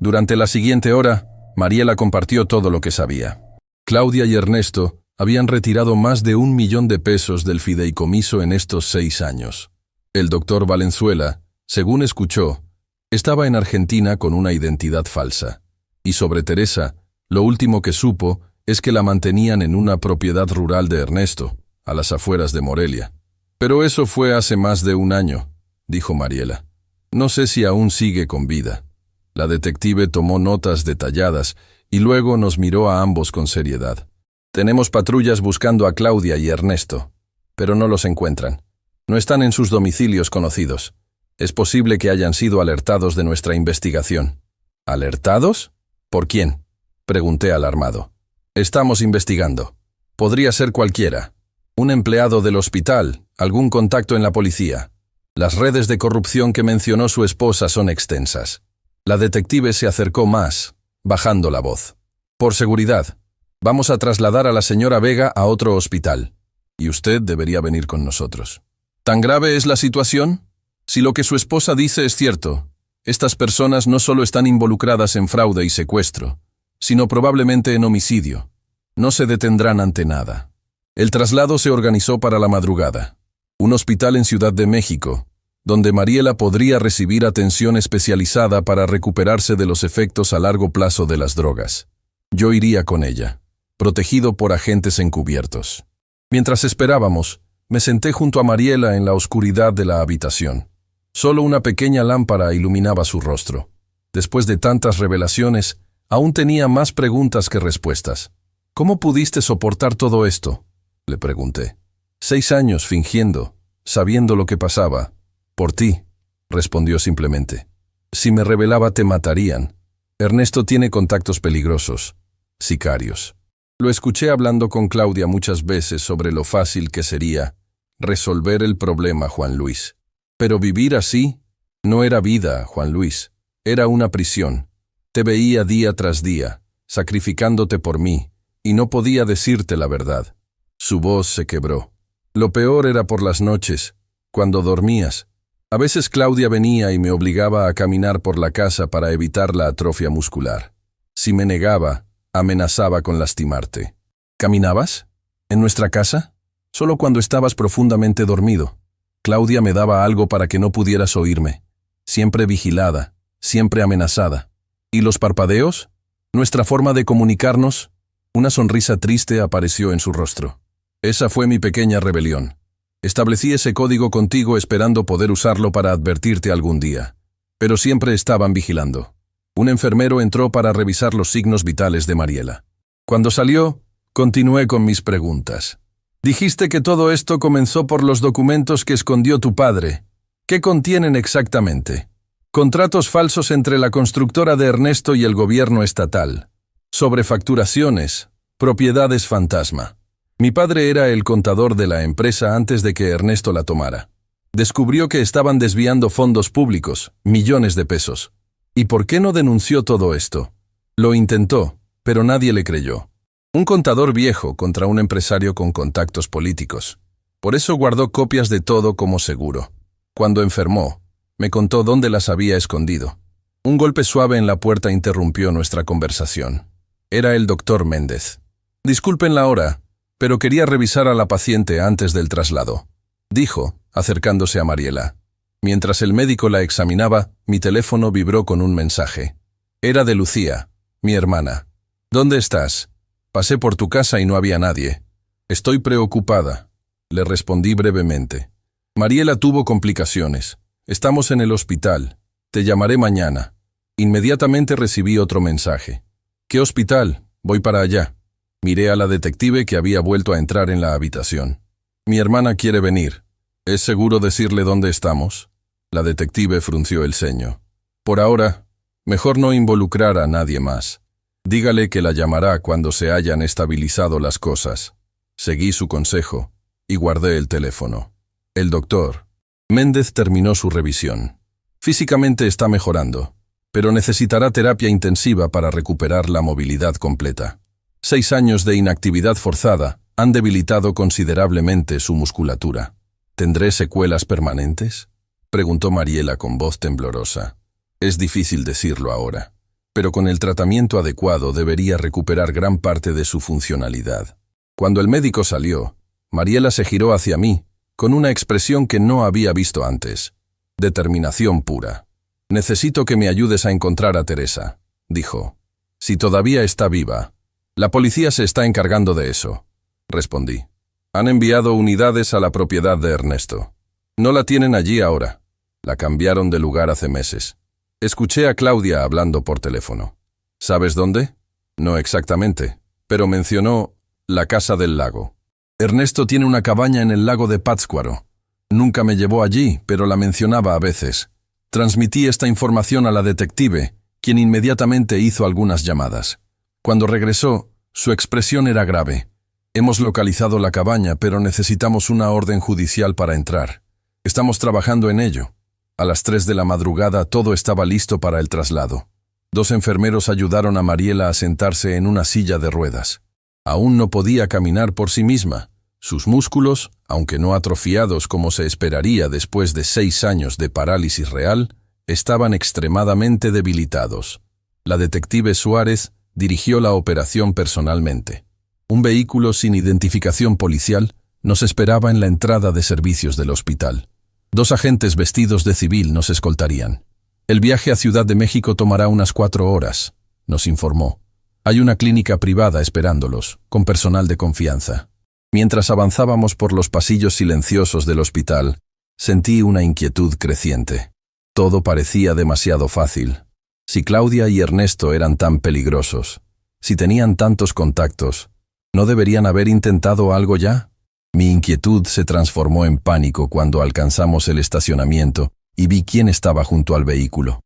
Durante la siguiente hora, Mariela compartió todo lo que sabía. Claudia y Ernesto habían retirado más de 1 millón de pesos del fideicomiso en estos 6 años. El doctor Valenzuela, según escuchó, estaba en Argentina con una identidad falsa. Y sobre Teresa, lo último que supo es que la mantenían en una propiedad rural de Ernesto, a las afueras de Morelia. Pero eso fue hace más de 1 año, dijo Mariela. No sé si aún sigue con vida. La detective tomó notas detalladas y luego nos miró a ambos con seriedad. Tenemos patrullas buscando a Claudia y Ernesto, pero no los encuentran. No están en sus domicilios conocidos. Es posible que hayan sido alertados de nuestra investigación. ¿Alertados? ¿Por quién?, pregunté alarmado. Estamos investigando. Podría ser cualquiera. Un empleado del hospital, algún contacto en la policía. Las redes de corrupción que mencionó su esposa son extensas. La detective se acercó más, bajando la voz. Por seguridad, vamos a trasladar a la señora Vega a otro hospital. Y usted debería venir con nosotros. ¿Tan grave es la situación? Si lo que su esposa dice es cierto, estas personas no solo están involucradas en fraude y secuestro, sino probablemente en homicidio. No se detendrán ante nada. El traslado se organizó para la madrugada. Un hospital en Ciudad de México, donde Mariela podría recibir atención especializada para recuperarse de los efectos a largo plazo de las drogas. Yo iría con ella, protegido por agentes encubiertos. Mientras esperábamos, me senté junto a Mariela en la oscuridad de la habitación. Solo una pequeña lámpara iluminaba su rostro. Después de tantas revelaciones, aún tenía más preguntas que respuestas. ¿Cómo pudiste soportar todo esto?, le pregunté. 6 años fingiendo, sabiendo lo que pasaba. Por ti, respondió simplemente. Si me revelaba te matarían. Ernesto tiene contactos peligrosos, sicarios. Lo escuché hablando con Claudia muchas veces sobre lo fácil que sería resolver el problema, Juan Luis. Pero vivir así no era vida, Juan Luis. Era una prisión. Te veía día tras día, sacrificándote por mí, y no podía decirte la verdad. Su voz se quebró. Lo peor era por las noches, cuando dormías. A veces Claudia venía y me obligaba a caminar por la casa para evitar la atrofia muscular. Si me negaba, amenazaba con lastimarte. ¿Caminabas? ¿En nuestra casa? Solo cuando estabas profundamente dormido. Claudia me daba algo para que no pudieras oírme. Siempre vigilada, siempre amenazada. ¿Y los parpadeos? ¿Nuestra forma de comunicarnos? Una sonrisa triste apareció en su rostro. Esa fue mi pequeña rebelión. Establecí ese código contigo esperando poder usarlo para advertirte algún día. Pero siempre estaban vigilando. Un enfermero entró para revisar los signos vitales de Mariela. Cuando salió, continué con mis preguntas. Dijiste que todo esto comenzó por los documentos que escondió tu padre. ¿Qué contienen exactamente? Contratos falsos entre la constructora de Ernesto y el gobierno estatal. Sobrefacturaciones, propiedades fantasma. Mi padre era el contador de la empresa antes de que Ernesto la tomara. Descubrió que estaban desviando fondos públicos, millones de pesos. ¿Y por qué no denunció todo esto? Lo intentó, pero nadie le creyó. Un contador viejo contra un empresario con contactos políticos. Por eso guardó copias de todo como seguro. Cuando enfermó, me contó dónde las había escondido. Un golpe suave en la puerta interrumpió nuestra conversación. Era el doctor Méndez. Disculpen la hora, pero quería revisar a la paciente antes del traslado, dijo, acercándose a Mariela. Mientras el médico la examinaba, mi teléfono vibró con un mensaje. Era de Lucía, mi hermana. ¿Dónde estás? Pasé por tu casa y no había nadie. Estoy preocupada, le respondí brevemente. Mariela tuvo complicaciones. Estamos en el hospital. Te llamaré mañana. Inmediatamente recibí otro mensaje. ¿Qué hospital? Voy para allá. Miré a la detective que había vuelto a entrar en la habitación. Mi hermana quiere venir. ¿Es seguro decirle dónde estamos? La detective frunció el ceño. Por ahora, mejor no involucrar a nadie más. Dígale que la llamará cuando se hayan estabilizado las cosas. Seguí su consejo y guardé el teléfono. El doctor Méndez terminó su revisión. Físicamente está mejorando, pero necesitará terapia intensiva para recuperar la movilidad completa. 6 años de inactividad forzada han debilitado considerablemente su musculatura. ¿Tendré secuelas permanentes? Preguntó Mariela con voz temblorosa. Es difícil decirlo ahora, pero con el tratamiento adecuado debería recuperar gran parte de su funcionalidad. Cuando el médico salió, Mariela se giró hacia mí, con una expresión que no había visto antes. Determinación pura. Necesito que me ayudes a encontrar a Teresa, dijo. Si todavía está viva. La policía se está encargando de eso, respondí. Han enviado unidades a la propiedad de Ernesto. No la tienen allí ahora. La cambiaron de lugar hace meses. Escuché a Claudia hablando por teléfono. ¿Sabes dónde? No exactamente, pero mencionó la Casa del Lago. Ernesto tiene una cabaña en el lago de Pátzcuaro. Nunca me llevó allí, pero la mencionaba a veces. Transmití esta información a la detective, quien inmediatamente hizo algunas llamadas. Cuando regresó, su expresión era grave. Hemos localizado la cabaña, pero necesitamos una orden judicial para entrar. Estamos trabajando en ello. A las 3 de la madrugada todo estaba listo para el traslado. 2 enfermeros ayudaron a Mariela a sentarse en una silla de ruedas. Aún no podía caminar por sí misma. Sus músculos, aunque no atrofiados como se esperaría después de 6 años de parálisis real, estaban extremadamente debilitados. La detective Suárez dirigió la operación personalmente. Un vehículo sin identificación policial nos esperaba en la entrada de servicios del hospital. 2 agentes vestidos de civil nos escoltarían. El viaje a Ciudad de México tomará unas 4 horas, nos informó. Hay una clínica privada esperándolos, con personal de confianza. Mientras avanzábamos por los pasillos silenciosos del hospital, sentí una inquietud creciente. Todo parecía demasiado fácil. Si Claudia y Ernesto eran tan peligrosos, si tenían tantos contactos, ¿no deberían haber intentado algo ya? Mi inquietud se transformó en pánico cuando alcanzamos el estacionamiento y vi quién estaba junto al vehículo.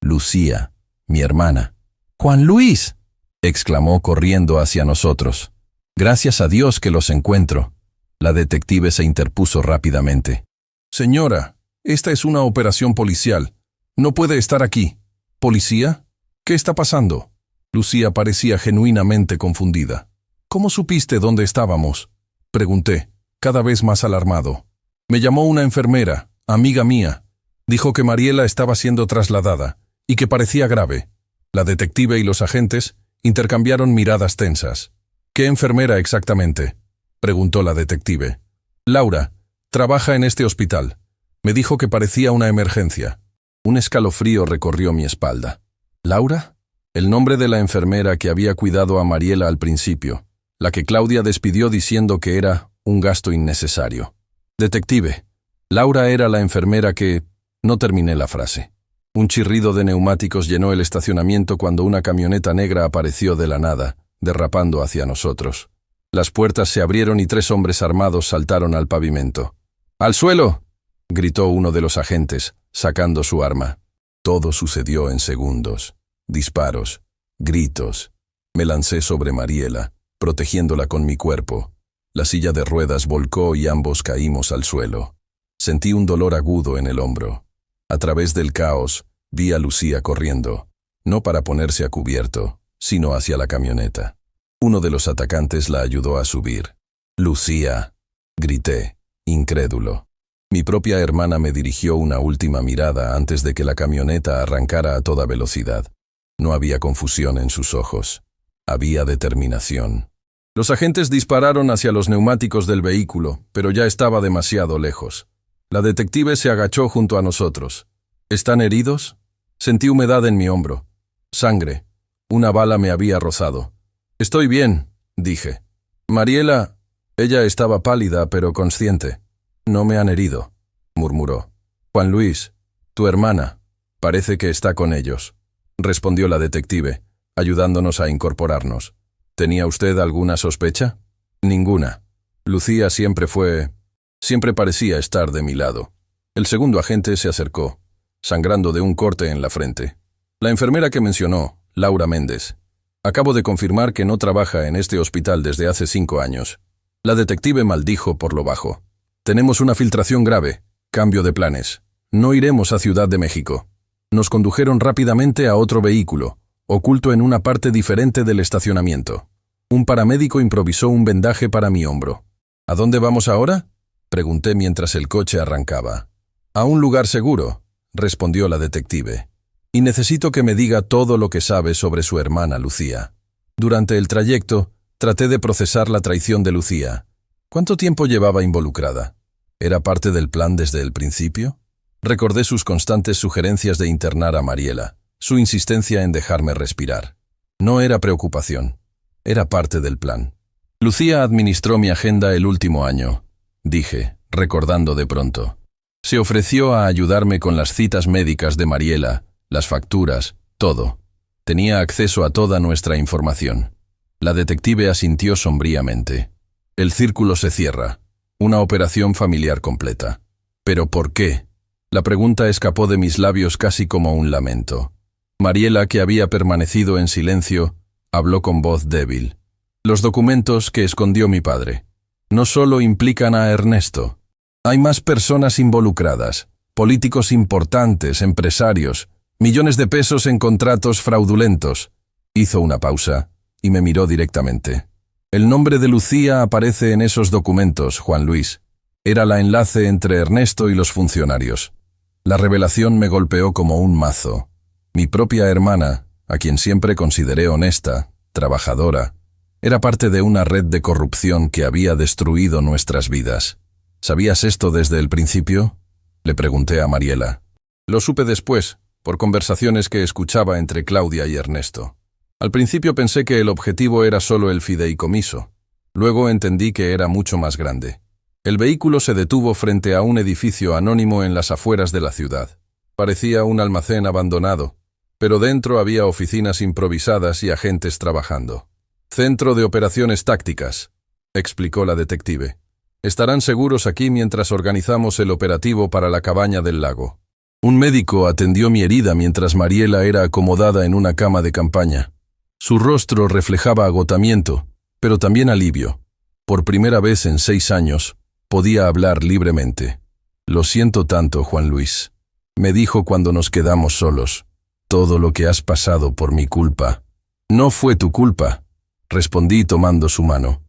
Lucía, mi hermana. «¡Juan Luis!», exclamó corriendo hacia nosotros. «Gracias a Dios que los encuentro». La detective se interpuso rápidamente. «Señora, esta es una operación policial. No puede estar aquí». «¿Policía? ¿Qué está pasando?». Lucía parecía genuinamente confundida. «¿Cómo supiste dónde estábamos?», pregunté, cada vez más alarmado. «Me llamó una enfermera, amiga mía. Dijo que Mariela estaba siendo trasladada y que parecía grave». La detective y los agentes intercambiaron miradas tensas. «¿Qué enfermera exactamente?», preguntó la detective. «Laura, trabaja en este hospital. Me dijo que parecía una emergencia». Un escalofrío recorrió mi espalda. ¿Laura? El nombre de la enfermera que había cuidado a Mariela al principio, la que Claudia despidió diciendo que era un gasto innecesario. «Detective, Laura era la enfermera que...». No terminé la frase. Un chirrido de neumáticos llenó el estacionamiento cuando una camioneta negra apareció de la nada, derrapando hacia nosotros. Las puertas se abrieron y 3 hombres armados saltaron al pavimento. «¡Al suelo!», gritó uno de los agentes, sacando su arma. Todo sucedió en segundos. Disparos, gritos. Me lancé sobre Mariela, protegiéndola con mi cuerpo. La silla de ruedas volcó y ambos caímos al suelo. Sentí un dolor agudo en el hombro. A través del caos, vi a Lucía corriendo, no para ponerse a cubierto, sino hacia la camioneta. Uno de los atacantes la ayudó a subir. «¡Lucía!», grité, incrédulo. Mi propia hermana me dirigió una última mirada antes de que la camioneta arrancara a toda velocidad. No había confusión en sus ojos. Había determinación. Los agentes dispararon hacia los neumáticos del vehículo, pero ya estaba demasiado lejos. La detective se agachó junto a nosotros. «¿Están heridos?». Sentí humedad en mi hombro. Sangre. Una bala me había rozado. «Estoy bien», dije. «Mariela...». Ella estaba pálida pero consciente. «No me han herido», murmuró. «Juan Luis, tu hermana, parece que está con ellos», respondió la detective, ayudándonos a incorporarnos. «¿Tenía usted alguna sospecha?». «Ninguna. Lucía siempre parecía estar de mi lado». El segundo agente se acercó, sangrando de un corte en la frente. «La enfermera que mencionó, Laura Méndez. Acabo de confirmar que no trabaja en este hospital desde hace 5 años». La detective maldijo por lo bajo. «Tenemos una filtración grave. Cambio de planes. No iremos a Ciudad de México». Nos condujeron rápidamente a otro vehículo, oculto en una parte diferente del estacionamiento. Un paramédico improvisó un vendaje para mi hombro. «¿A dónde vamos ahora?». Pregunté mientras el coche arrancaba. A un lugar seguro, respondió la detective. Y necesito que me diga todo lo que sabe sobre su hermana Lucía. Durante el trayecto, traté de procesar la traición de Lucía. ¿Cuánto tiempo llevaba involucrada? ¿Era parte del plan desde el principio? Recordé sus constantes sugerencias de internar a Mariela, su insistencia en dejarme respirar. No era preocupación, era parte del plan. Lucía administró mi agenda el último año, dije, recordando de pronto. Se ofreció a ayudarme con las citas médicas de Mariela, las facturas, todo. Tenía acceso a toda nuestra información. La detective asintió sombríamente. El círculo se cierra. Una operación familiar completa. ¿Pero por qué? La pregunta escapó de mis labios casi como un lamento. Mariela, que había permanecido en silencio, habló con voz débil. Los documentos que escondió mi padre no solo implican a Ernesto. Hay más personas involucradas, políticos importantes, empresarios, millones de pesos en contratos fraudulentos. Hizo una pausa y me miró directamente. El nombre de Lucía aparece en esos documentos, Juan Luis. Era la enlace entre Ernesto y los funcionarios. La revelación me golpeó como un mazo. Mi propia hermana, a quien siempre consideré honesta, trabajadora, era parte de una red de corrupción que había destruido nuestras vidas. ¿Sabías esto desde el principio? Le pregunté a Mariela. Lo supe después, por conversaciones que escuchaba entre Claudia y Ernesto. Al principio pensé que el objetivo era solo el fideicomiso. Luego entendí que era mucho más grande. El vehículo se detuvo frente a un edificio anónimo en las afueras de la ciudad. Parecía un almacén abandonado, pero dentro había oficinas improvisadas y agentes trabajando. Centro de operaciones tácticas, explicó la detective. Estarán seguros aquí mientras organizamos el operativo para la cabaña del lago. Un médico atendió mi herida mientras Mariela era acomodada en una cama de campaña. Su rostro reflejaba agotamiento, pero también alivio. Por primera vez en 6 años, podía hablar libremente. Lo siento tanto, Juan Luis, me dijo cuando nos quedamos solos. Todo lo que has pasado por mi culpa. No fue tu culpa, respondí tomando su mano.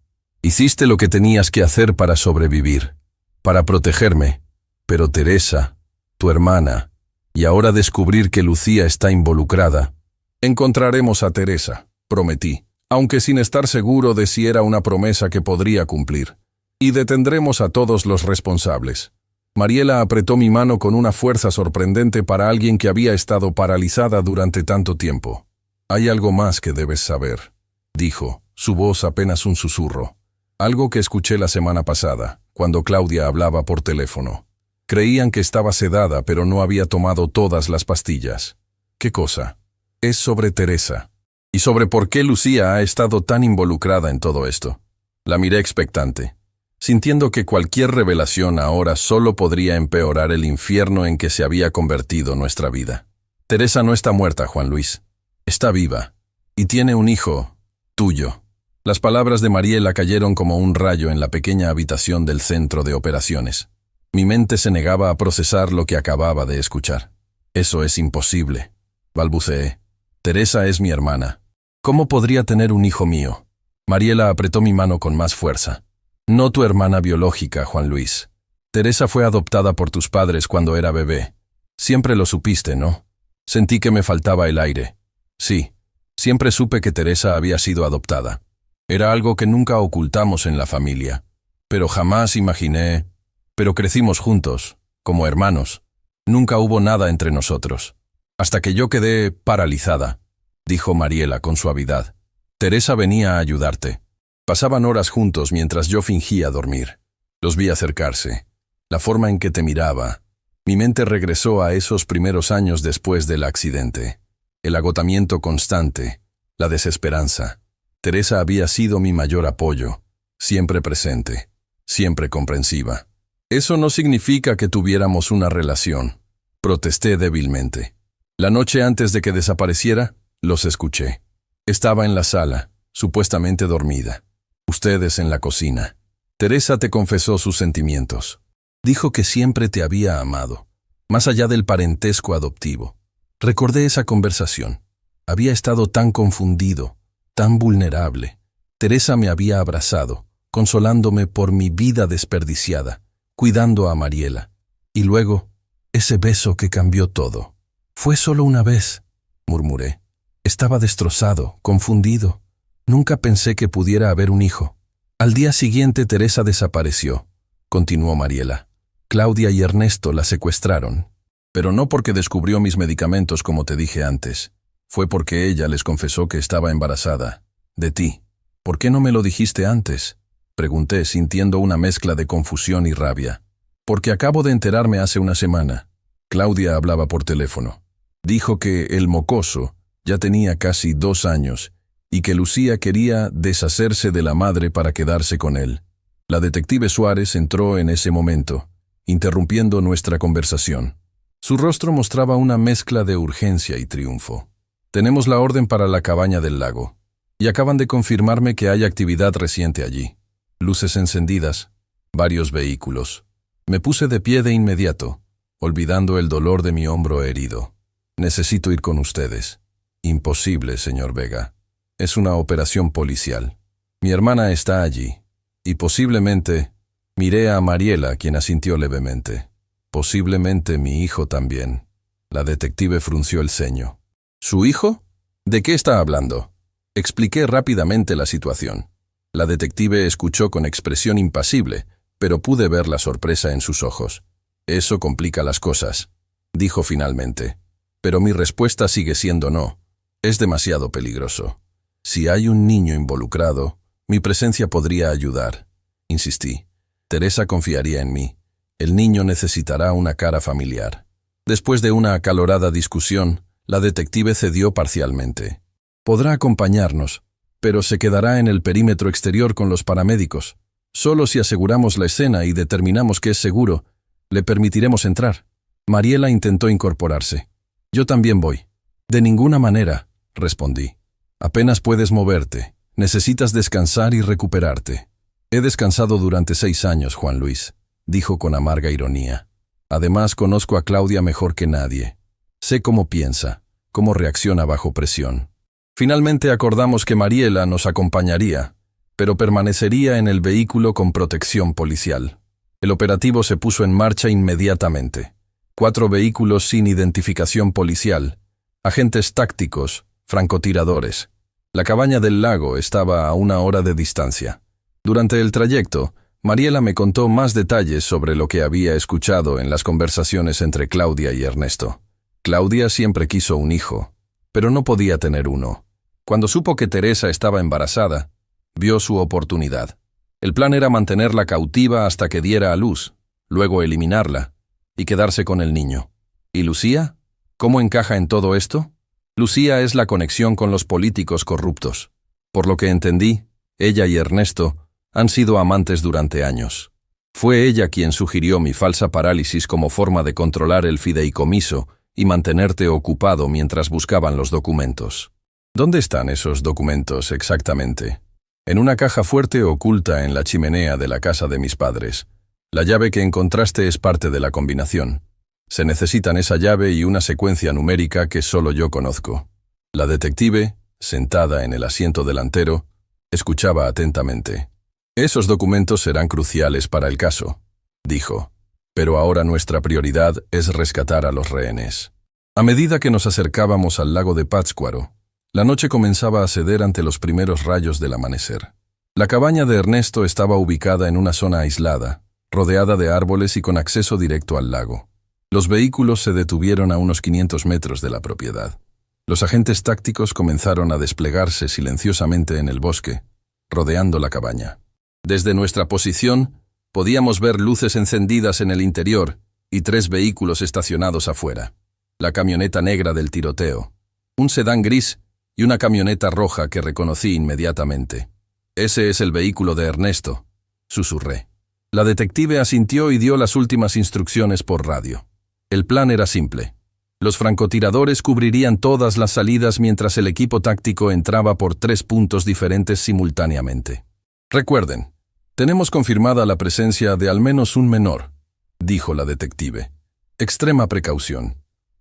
Hiciste lo que tenías que hacer para sobrevivir, para protegerme. Pero Teresa, tu hermana, y ahora descubrir que Lucía está involucrada. Encontraremos a Teresa, prometí, aunque sin estar seguro de si era una promesa que podría cumplir. Y detendremos a todos los responsables. Mariela apretó mi mano con una fuerza sorprendente para alguien que había estado paralizada durante tanto tiempo. Hay algo más que debes saber, dijo, su voz apenas un susurro. Algo que escuché la semana pasada, cuando Claudia hablaba por teléfono. Creían que estaba sedada, pero no había tomado todas las pastillas. ¿Qué cosa? Es sobre Teresa. Y sobre por qué Lucía ha estado tan involucrada en todo esto. La miré expectante, sintiendo que cualquier revelación ahora solo podría empeorar el infierno en que se había convertido nuestra vida. Teresa no está muerta, Juan Luis. Está viva. Y tiene un hijo, tuyo. Las palabras de Mariela cayeron como un rayo en la pequeña habitación del centro de operaciones. Mi mente se negaba a procesar lo que acababa de escuchar. Eso es imposible, balbuceé. Teresa es mi hermana. ¿Cómo podría tener un hijo mío? Mariela apretó mi mano con más fuerza. No tu hermana biológica, Juan Luis. Teresa fue adoptada por tus padres cuando era bebé. Siempre lo supiste, ¿no? Sentí que me faltaba el aire. Sí, siempre supe que Teresa había sido adoptada. Era algo que nunca ocultamos en la familia. Pero jamás imaginé... Pero crecimos juntos, como hermanos. Nunca hubo nada entre nosotros. Hasta que yo quedé paralizada, dijo Mariela con suavidad. Teresa venía a ayudarte. Pasaban horas juntos mientras yo fingía dormir. Los vi acercarse. La forma en que te miraba. Mi mente regresó a esos primeros años después del accidente. El agotamiento constante, la desesperanza. Teresa había sido mi mayor apoyo, siempre presente, siempre comprensiva. Eso no significa que tuviéramos una relación, protesté débilmente. La noche antes de que desapareciera, los escuché. Estaba en la sala, supuestamente dormida. Ustedes en la cocina. Teresa te confesó sus sentimientos. Dijo que siempre te había amado, más allá del parentesco adoptivo. Recordé esa conversación. Había estado tan confundido, tan vulnerable. Teresa me había abrazado, consolándome por mi vida desperdiciada, cuidando a Mariela. Y luego, ese beso que cambió todo. Fue solo una vez, murmuré. Estaba destrozado, confundido. Nunca pensé que pudiera haber un hijo. Al día siguiente Teresa desapareció, continuó Mariela. Claudia y Ernesto la secuestraron. Pero no porque descubrió mis medicamentos como te dije antes. Fue porque ella les confesó que estaba embarazada. De ti. ¿Por qué no me lo dijiste antes? Pregunté, sintiendo una mezcla de confusión y rabia. Porque acabo de enterarme hace una semana. Claudia hablaba por teléfono. Dijo que el mocoso ya tenía casi 2 años y que Lucía quería deshacerse de la madre para quedarse con él. La detective Suárez entró en ese momento, interrumpiendo nuestra conversación. Su rostro mostraba una mezcla de urgencia y triunfo. Tenemos la orden para la cabaña del lago, y acaban de confirmarme que hay actividad reciente allí. Luces encendidas, varios vehículos. Me puse de pie de inmediato, olvidando el dolor de mi hombro herido. Necesito ir con ustedes. Imposible, señor Vega. Es una operación policial. Mi hermana está allí, y posiblemente miré a Mariela, quien asintió levemente. Posiblemente mi hijo también. La detective frunció el ceño. ¿Su hijo? ¿De qué está hablando? Expliqué rápidamente la situación. La detective escuchó con expresión impasible, pero pude ver la sorpresa en sus ojos. Eso complica las cosas, dijo finalmente. Pero mi respuesta sigue siendo no. Es demasiado peligroso. Si hay un niño involucrado, mi presencia podría ayudar. Insistí. Teresa confiaría en mí. El niño necesitará una cara familiar. Después de una acalorada discusión, la detective cedió parcialmente. Podrá acompañarnos, pero se quedará en el perímetro exterior con los paramédicos. Solo si aseguramos la escena y determinamos que es seguro, le permitiremos entrar. Mariela intentó incorporarse. Yo también voy. De ninguna manera, respondí. Apenas puedes moverte. Necesitas descansar y recuperarte. He descansado durante 6 años, Juan Luis, dijo con amarga ironía. Además, conozco a Claudia mejor que nadie. Sé cómo piensa, cómo reacciona bajo presión. Finalmente acordamos que Mariela nos acompañaría, pero permanecería en el vehículo con protección policial. El operativo se puso en marcha inmediatamente. 4 vehículos sin identificación policial, agentes tácticos, francotiradores. La cabaña del lago estaba a 1 hora de distancia. Durante el trayecto, Mariela me contó más detalles sobre lo que había escuchado en las conversaciones entre Claudia y Ernesto. Claudia siempre quiso un hijo, pero no podía tener uno. Cuando supo que Teresa estaba embarazada, vio su oportunidad. El plan era mantenerla cautiva hasta que diera a luz, luego eliminarla y quedarse con el niño. ¿Y Lucía? ¿Cómo encaja en todo esto? Lucía es la conexión con los políticos corruptos. Por lo que entendí, ella y Ernesto han sido amantes durante años. Fue ella quien sugirió mi falsa parálisis como forma de controlar el fideicomiso y mantenerte ocupado mientras buscaban los documentos. ¿Dónde están esos documentos exactamente? En una caja fuerte oculta en la chimenea de la casa de mis padres. La llave que encontraste es parte de la combinación. Se necesitan esa llave y una secuencia numérica que solo yo conozco. La detective, sentada en el asiento delantero, escuchaba atentamente. Esos documentos serán cruciales para el caso, dijo. Pero ahora nuestra prioridad es rescatar a los rehenes. A medida que nos acercábamos al lago de Pátzcuaro, la noche comenzaba a ceder ante los primeros rayos del amanecer. La cabaña de Ernesto estaba ubicada en una zona aislada, rodeada de árboles y con acceso directo al lago. Los vehículos se detuvieron a unos 500 metros de la propiedad. Los agentes tácticos comenzaron a desplegarse silenciosamente en el bosque, rodeando la cabaña. Desde nuestra posición, podíamos ver luces encendidas en el interior y 3 vehículos estacionados afuera. La camioneta negra del tiroteo, un sedán gris y una camioneta roja que reconocí inmediatamente. Ese es el vehículo de Ernesto, susurré. La detective asintió y dio las últimas instrucciones por radio. El plan era simple. Los francotiradores cubrirían todas las salidas mientras el equipo táctico entraba por 3 puntos diferentes simultáneamente. Recuerden, tenemos confirmada la presencia de al menos un menor, dijo la detective. Extrema precaución.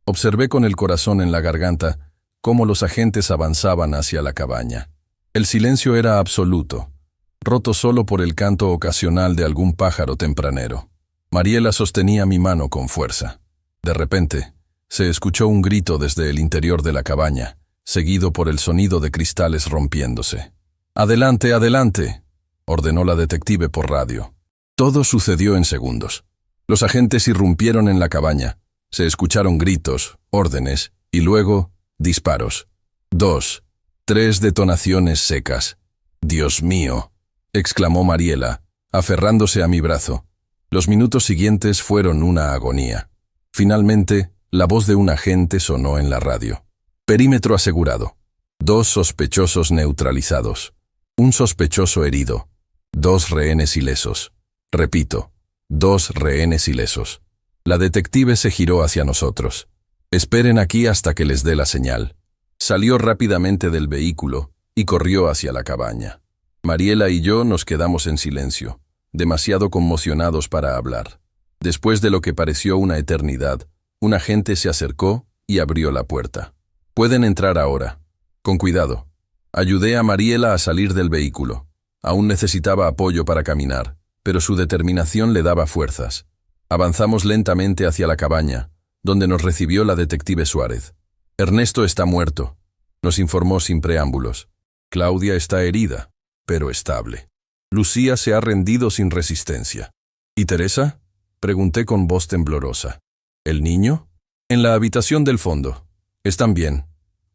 Observé con el corazón en la garganta cómo los agentes avanzaban hacia la cabaña. El silencio era absoluto, roto solo por el canto ocasional de algún pájaro tempranero. Mariela sostenía mi mano con fuerza. De repente, se escuchó un grito desde el interior de la cabaña, seguido por el sonido de cristales rompiéndose. «¡Adelante, adelante!», ordenó la detective por radio. Todo sucedió en segundos. Los agentes irrumpieron en la cabaña. Se escucharon gritos, órdenes y luego disparos. 2, 3 detonaciones secas. «¡Dios mío!», exclamó Mariela, aferrándose a mi brazo. Los minutos siguientes fueron una agonía. Finalmente, la voz de un agente sonó en la radio. Perímetro asegurado. 2 sospechosos neutralizados. 1 sospechoso herido. 2 rehenes ilesos. Repito, 2 rehenes ilesos. La detective se giró hacia nosotros. «Esperen aquí hasta que les dé la señal». Salió rápidamente del vehículo y corrió hacia la cabaña. Mariela y yo nos quedamos en silencio, demasiado conmocionados para hablar. Después de lo que pareció una eternidad, un agente se acercó y abrió la puerta. «Pueden entrar ahora. Con cuidado». Ayudé a Mariela a salir del vehículo. Aún necesitaba apoyo para caminar, pero su determinación le daba fuerzas. Avanzamos lentamente hacia la cabaña, donde nos recibió la detective Suárez. «Ernesto está muerto», nos informó sin preámbulos. «Claudia está herida, pero estable. Lucía se ha rendido sin resistencia». «¿Y Teresa?», pregunté con voz temblorosa. «¿El niño?». «En la habitación del fondo. Están bien.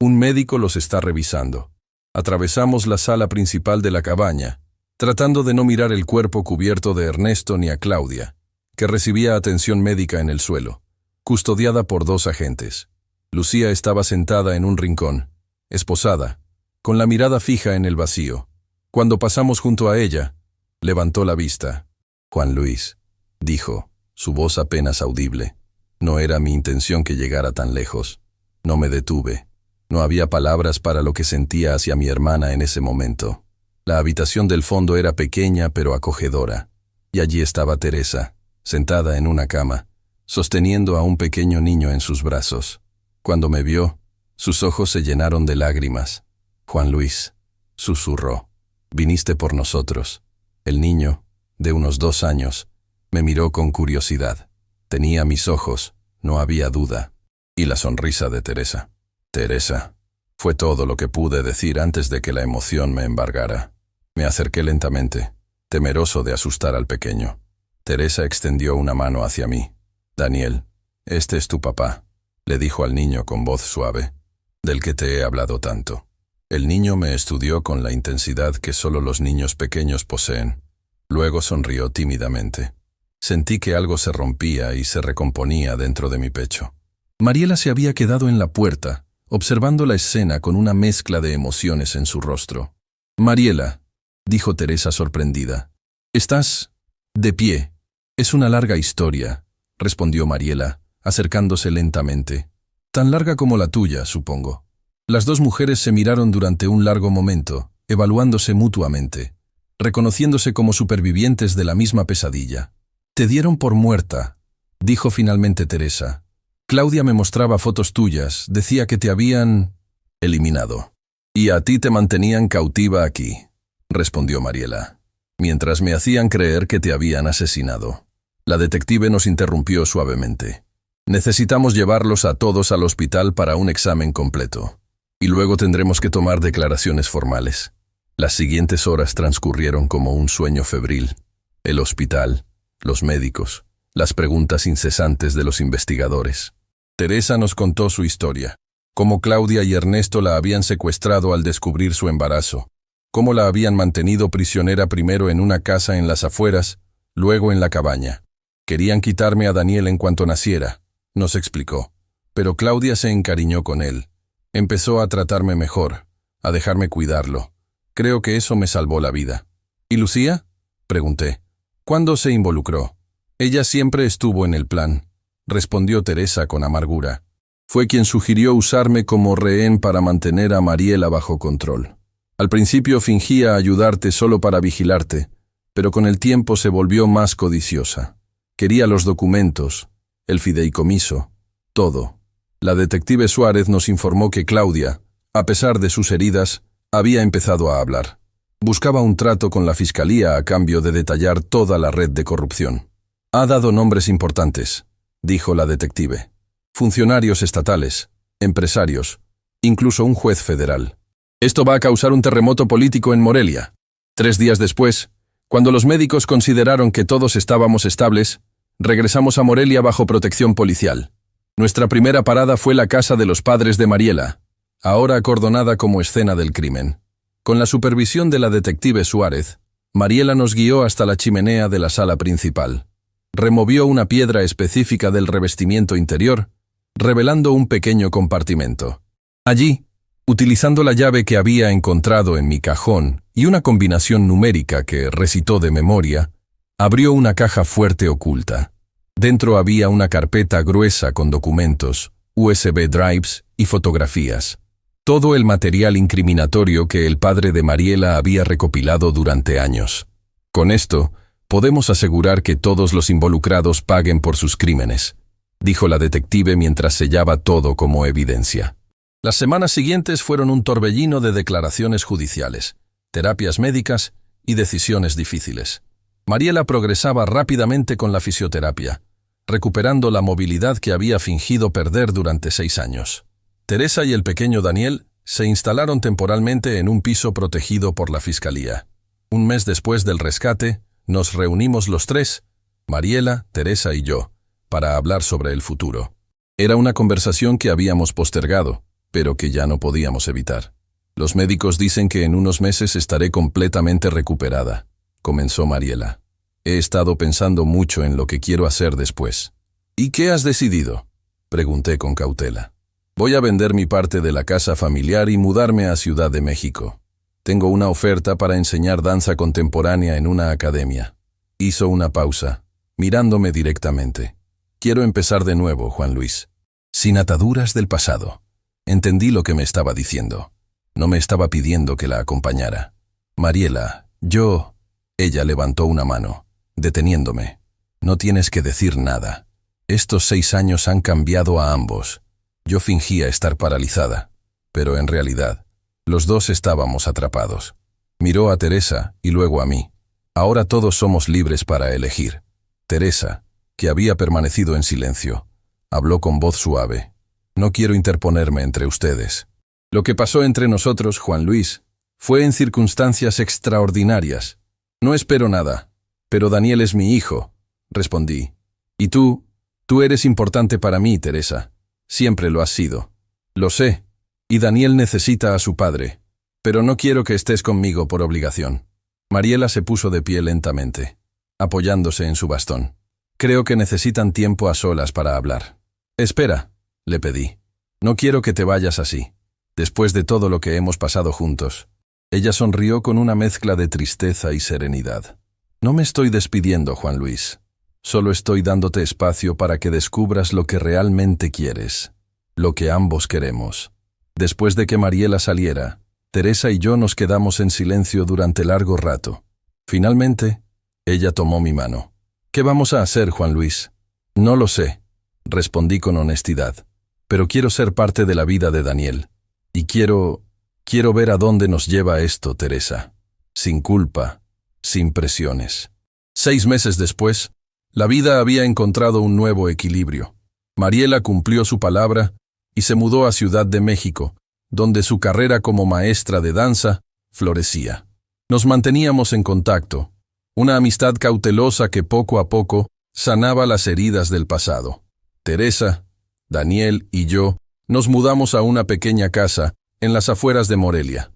Un médico los está revisando». Atravesamos la sala principal de la cabaña, tratando de no mirar el cuerpo cubierto de Ernesto ni a Claudia, que recibía atención médica en el suelo, custodiada por 2 agentes. Lucía estaba sentada en un rincón, esposada, con la mirada fija en el vacío. Cuando pasamos junto a ella, levantó la vista. «Juan Luis», dijo, su voz apenas audible. No era mi intención que llegara tan lejos. No me detuve. No había palabras para lo que sentía hacia mi hermana en ese momento. La habitación del fondo era pequeña pero acogedora, y allí estaba Teresa, sentada en una cama, sosteniendo a un pequeño niño en sus brazos. Cuando me vio, sus ojos se llenaron de lágrimas. «Juan Luis», susurró, «viniste por nosotros». El niño, de unos 2 años, me miró con curiosidad. Tenía mis ojos, no había duda, y la sonrisa de Teresa. «Teresa», fue todo lo que pude decir antes de que la emoción me embargara. Me acerqué lentamente, temeroso de asustar al pequeño. Teresa extendió una mano hacia mí. «Daniel, este es tu papá», le dijo al niño con voz suave, «del que te he hablado tanto». El niño me estudió con la intensidad que solo los niños pequeños poseen. Luego sonrió tímidamente. Sentí que algo se rompía y se recomponía dentro de mi pecho. Mariela se había quedado en la puerta, observando la escena con una mezcla de emociones en su rostro. «Mariela», dijo Teresa sorprendida, «¿estás de pie?» «Es una larga historia», respondió Mariela, acercándose lentamente. «Tan larga como la tuya, supongo». Las 2 mujeres se miraron durante un largo momento, evaluándose mutuamente, reconociéndose como supervivientes de la misma pesadilla. «Te dieron por muerta», dijo finalmente Teresa. «Claudia me mostraba fotos tuyas, decía que te habían eliminado. Y a ti te mantenían cautiva aquí», respondió Mariela, «mientras me hacían creer que te habían asesinado». La detective nos interrumpió suavemente. «Necesitamos llevarlos a todos al hospital para un examen completo. Y luego tendremos que tomar declaraciones formales». Las siguientes horas transcurrieron como un sueño febril. El hospital, los médicos, las preguntas incesantes de los investigadores. Teresa nos contó su historia, cómo Claudia y Ernesto la habían secuestrado al descubrir su embarazo, cómo la habían mantenido prisionera primero en una casa en las afueras, luego en la cabaña. «Querían quitarme a Daniel en cuanto naciera», nos explicó, pero Claudia se encariñó con él. Empezó a tratarme mejor, a dejarme cuidarlo. Creo que eso me salvó la vida. «¿Y Lucía?», pregunté. «¿Cuándo se involucró?» «Ella siempre estuvo en el plan», respondió Teresa con amargura. «Fue quien sugirió usarme como rehén para mantener a Mariela bajo control. Al principio fingía ayudarte solo para vigilarte, pero con el tiempo se volvió más codiciosa. Quería los documentos, el fideicomiso, todo». La detective Suárez nos informó que Claudia, a pesar de sus heridas, había empezado a hablar. Buscaba un trato con la fiscalía a cambio de detallar toda la red de corrupción. Ha dado nombres importantes, dijo la detective. Funcionarios estatales, empresarios, incluso un juez federal. Esto va a causar un terremoto político en Morelia. 3 días después, cuando los médicos consideraron que todos estábamos estables, regresamos a Morelia bajo protección policial. Nuestra primera parada fue la casa de los padres de Mariela, ahora acordonada como escena del crimen. Con la supervisión de la detective Suárez, Mariela nos guió hasta la chimenea de la sala principal. Removió una piedra específica del revestimiento interior, revelando un pequeño compartimento. Allí, utilizando la llave que había encontrado en mi cajón y una combinación numérica que recitó de memoria, abrió una caja fuerte oculta. Dentro había una carpeta gruesa con documentos, USB drives y fotografías. Todo el material incriminatorio que el padre de Mariela había recopilado durante años. Con esto, podemos asegurar que todos los involucrados paguen por sus crímenes, dijo la detective mientras sellaba todo como evidencia. Las semanas siguientes fueron un torbellino de declaraciones judiciales, terapias médicas y decisiones difíciles. Mariela progresaba rápidamente con la fisioterapia, recuperando la movilidad que había fingido perder durante 6 años. Teresa y el pequeño Daniel se instalaron temporalmente en un piso protegido por la fiscalía. Un mes después del rescate, nos reunimos los 3, Mariela, Teresa y yo, para hablar sobre el futuro. Era una conversación que habíamos postergado, pero que ya no podíamos evitar. Los médicos dicen que en unos meses estaré completamente recuperada, comenzó Mariela. He estado pensando mucho en lo que quiero hacer después. ¿Y qué has decidido?, pregunté con cautela. Voy a vender mi parte de la casa familiar y mudarme a Ciudad de México. Tengo una oferta para enseñar danza contemporánea en una academia. Hizo una pausa, mirándome directamente. Quiero empezar de nuevo, Juan Luis. Sin ataduras del pasado. Entendí lo que me estaba diciendo. No me estaba pidiendo que la acompañara. Mariela, yo... Ella levantó una mano, deteniéndome. No tienes que decir nada. Estos 6 años han cambiado a ambos. Yo fingía estar paralizada, pero en realidad, los dos estábamos atrapados. Miró a Teresa y luego a mí. Ahora todos somos libres para elegir. Teresa, que había permanecido en silencio, habló con voz suave. No quiero interponerme entre ustedes. Lo que pasó entre nosotros, Juan Luis, fue en circunstancias extraordinarias. No espero nada, pero Daniel es mi hijo, respondí. Y tú eres importante para mí, Teresa. Siempre lo has sido. Lo sé, y Daniel necesita a su padre, pero no quiero que estés conmigo por obligación. Mariela se puso de pie lentamente, apoyándose en su bastón. Creo que necesitan tiempo a solas para hablar. Espera, le pedí. No quiero que te vayas así, después de todo lo que hemos pasado juntos. Ella sonrió con una mezcla de tristeza y serenidad. No me estoy despidiendo, Juan Luis. Solo estoy dándote espacio para que descubras lo que realmente quieres, lo que ambos queremos. Después de que Mariela saliera, Teresa y yo nos quedamos en silencio durante largo rato. Finalmente, ella tomó mi mano. ¿Qué vamos a hacer, Juan Luis? No lo sé, respondí con honestidad, pero quiero ser parte de la vida de Daniel. Y quiero ver a dónde nos lleva esto, Teresa. Sin culpa, sin presiones. 6 meses después, la vida había encontrado un nuevo equilibrio. Mariela cumplió su palabra y se mudó a Ciudad de México, donde su carrera como maestra de danza florecía. Nos manteníamos en contacto, una amistad cautelosa que poco a poco sanaba las heridas del pasado. Teresa, Daniel y yo nos mudamos a una pequeña casa en las afueras de Morelia.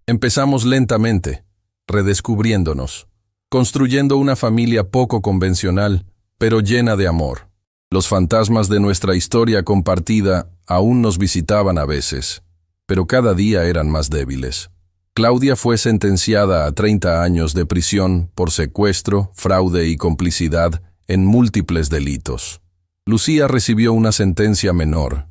Empezamos lentamente, redescubriéndonos, construyendo una familia poco convencional, pero llena de amor. Los fantasmas de nuestra historia compartida aún nos visitaban a veces, pero cada día eran más débiles. Claudia fue sentenciada a 30 años de prisión por secuestro, fraude y complicidad en múltiples delitos. Lucía recibió una sentencia menor,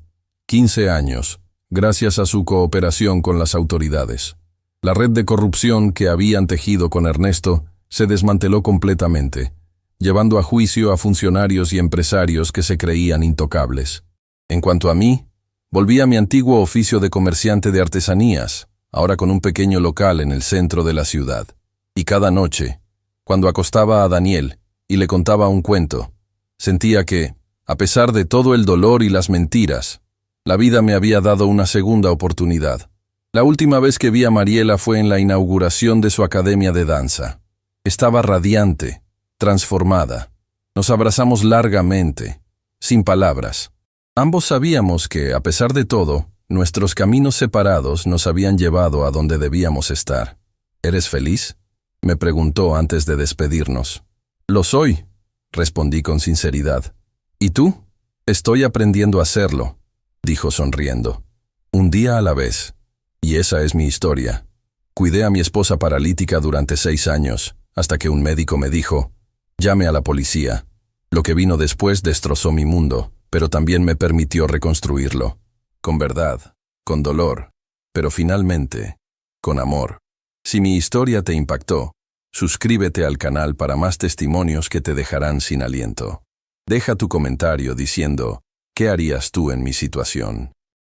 15 años, gracias a su cooperación con las autoridades. La red de corrupción que habían tejido con Ernesto se desmanteló completamente, llevando a juicio a funcionarios y empresarios que se creían intocables. En cuanto a mí, volví a mi antiguo oficio de comerciante de artesanías, ahora con un pequeño local en el centro de la ciudad. Y cada noche, cuando acostaba a Daniel y le contaba un cuento, Sentía que, a pesar de todo el dolor y las mentiras, la vida me había dado una segunda oportunidad. La última vez que vi a Mariela fue en la inauguración de su academia de danza. Estaba radiante, transformada. Nos abrazamos largamente, sin palabras. Ambos sabíamos que, a pesar de todo, nuestros caminos separados nos habían llevado a donde debíamos estar. ¿Eres feliz?, me preguntó antes de despedirnos. Lo soy, respondí con sinceridad. ¿Y tú? Estoy aprendiendo a hacerlo, dijo sonriendo. Un día a la vez. Y esa es mi historia. Cuidé a mi esposa paralítica durante 6 años, hasta que un médico me dijo, llame a la policía. Lo que vino después destrozó mi mundo, pero también me permitió reconstruirlo. Con verdad, con dolor, pero finalmente, con amor. Si mi historia te impactó, suscríbete al canal para más testimonios que te dejarán sin aliento. Deja tu comentario diciendo, ¿qué harías tú en mi situación?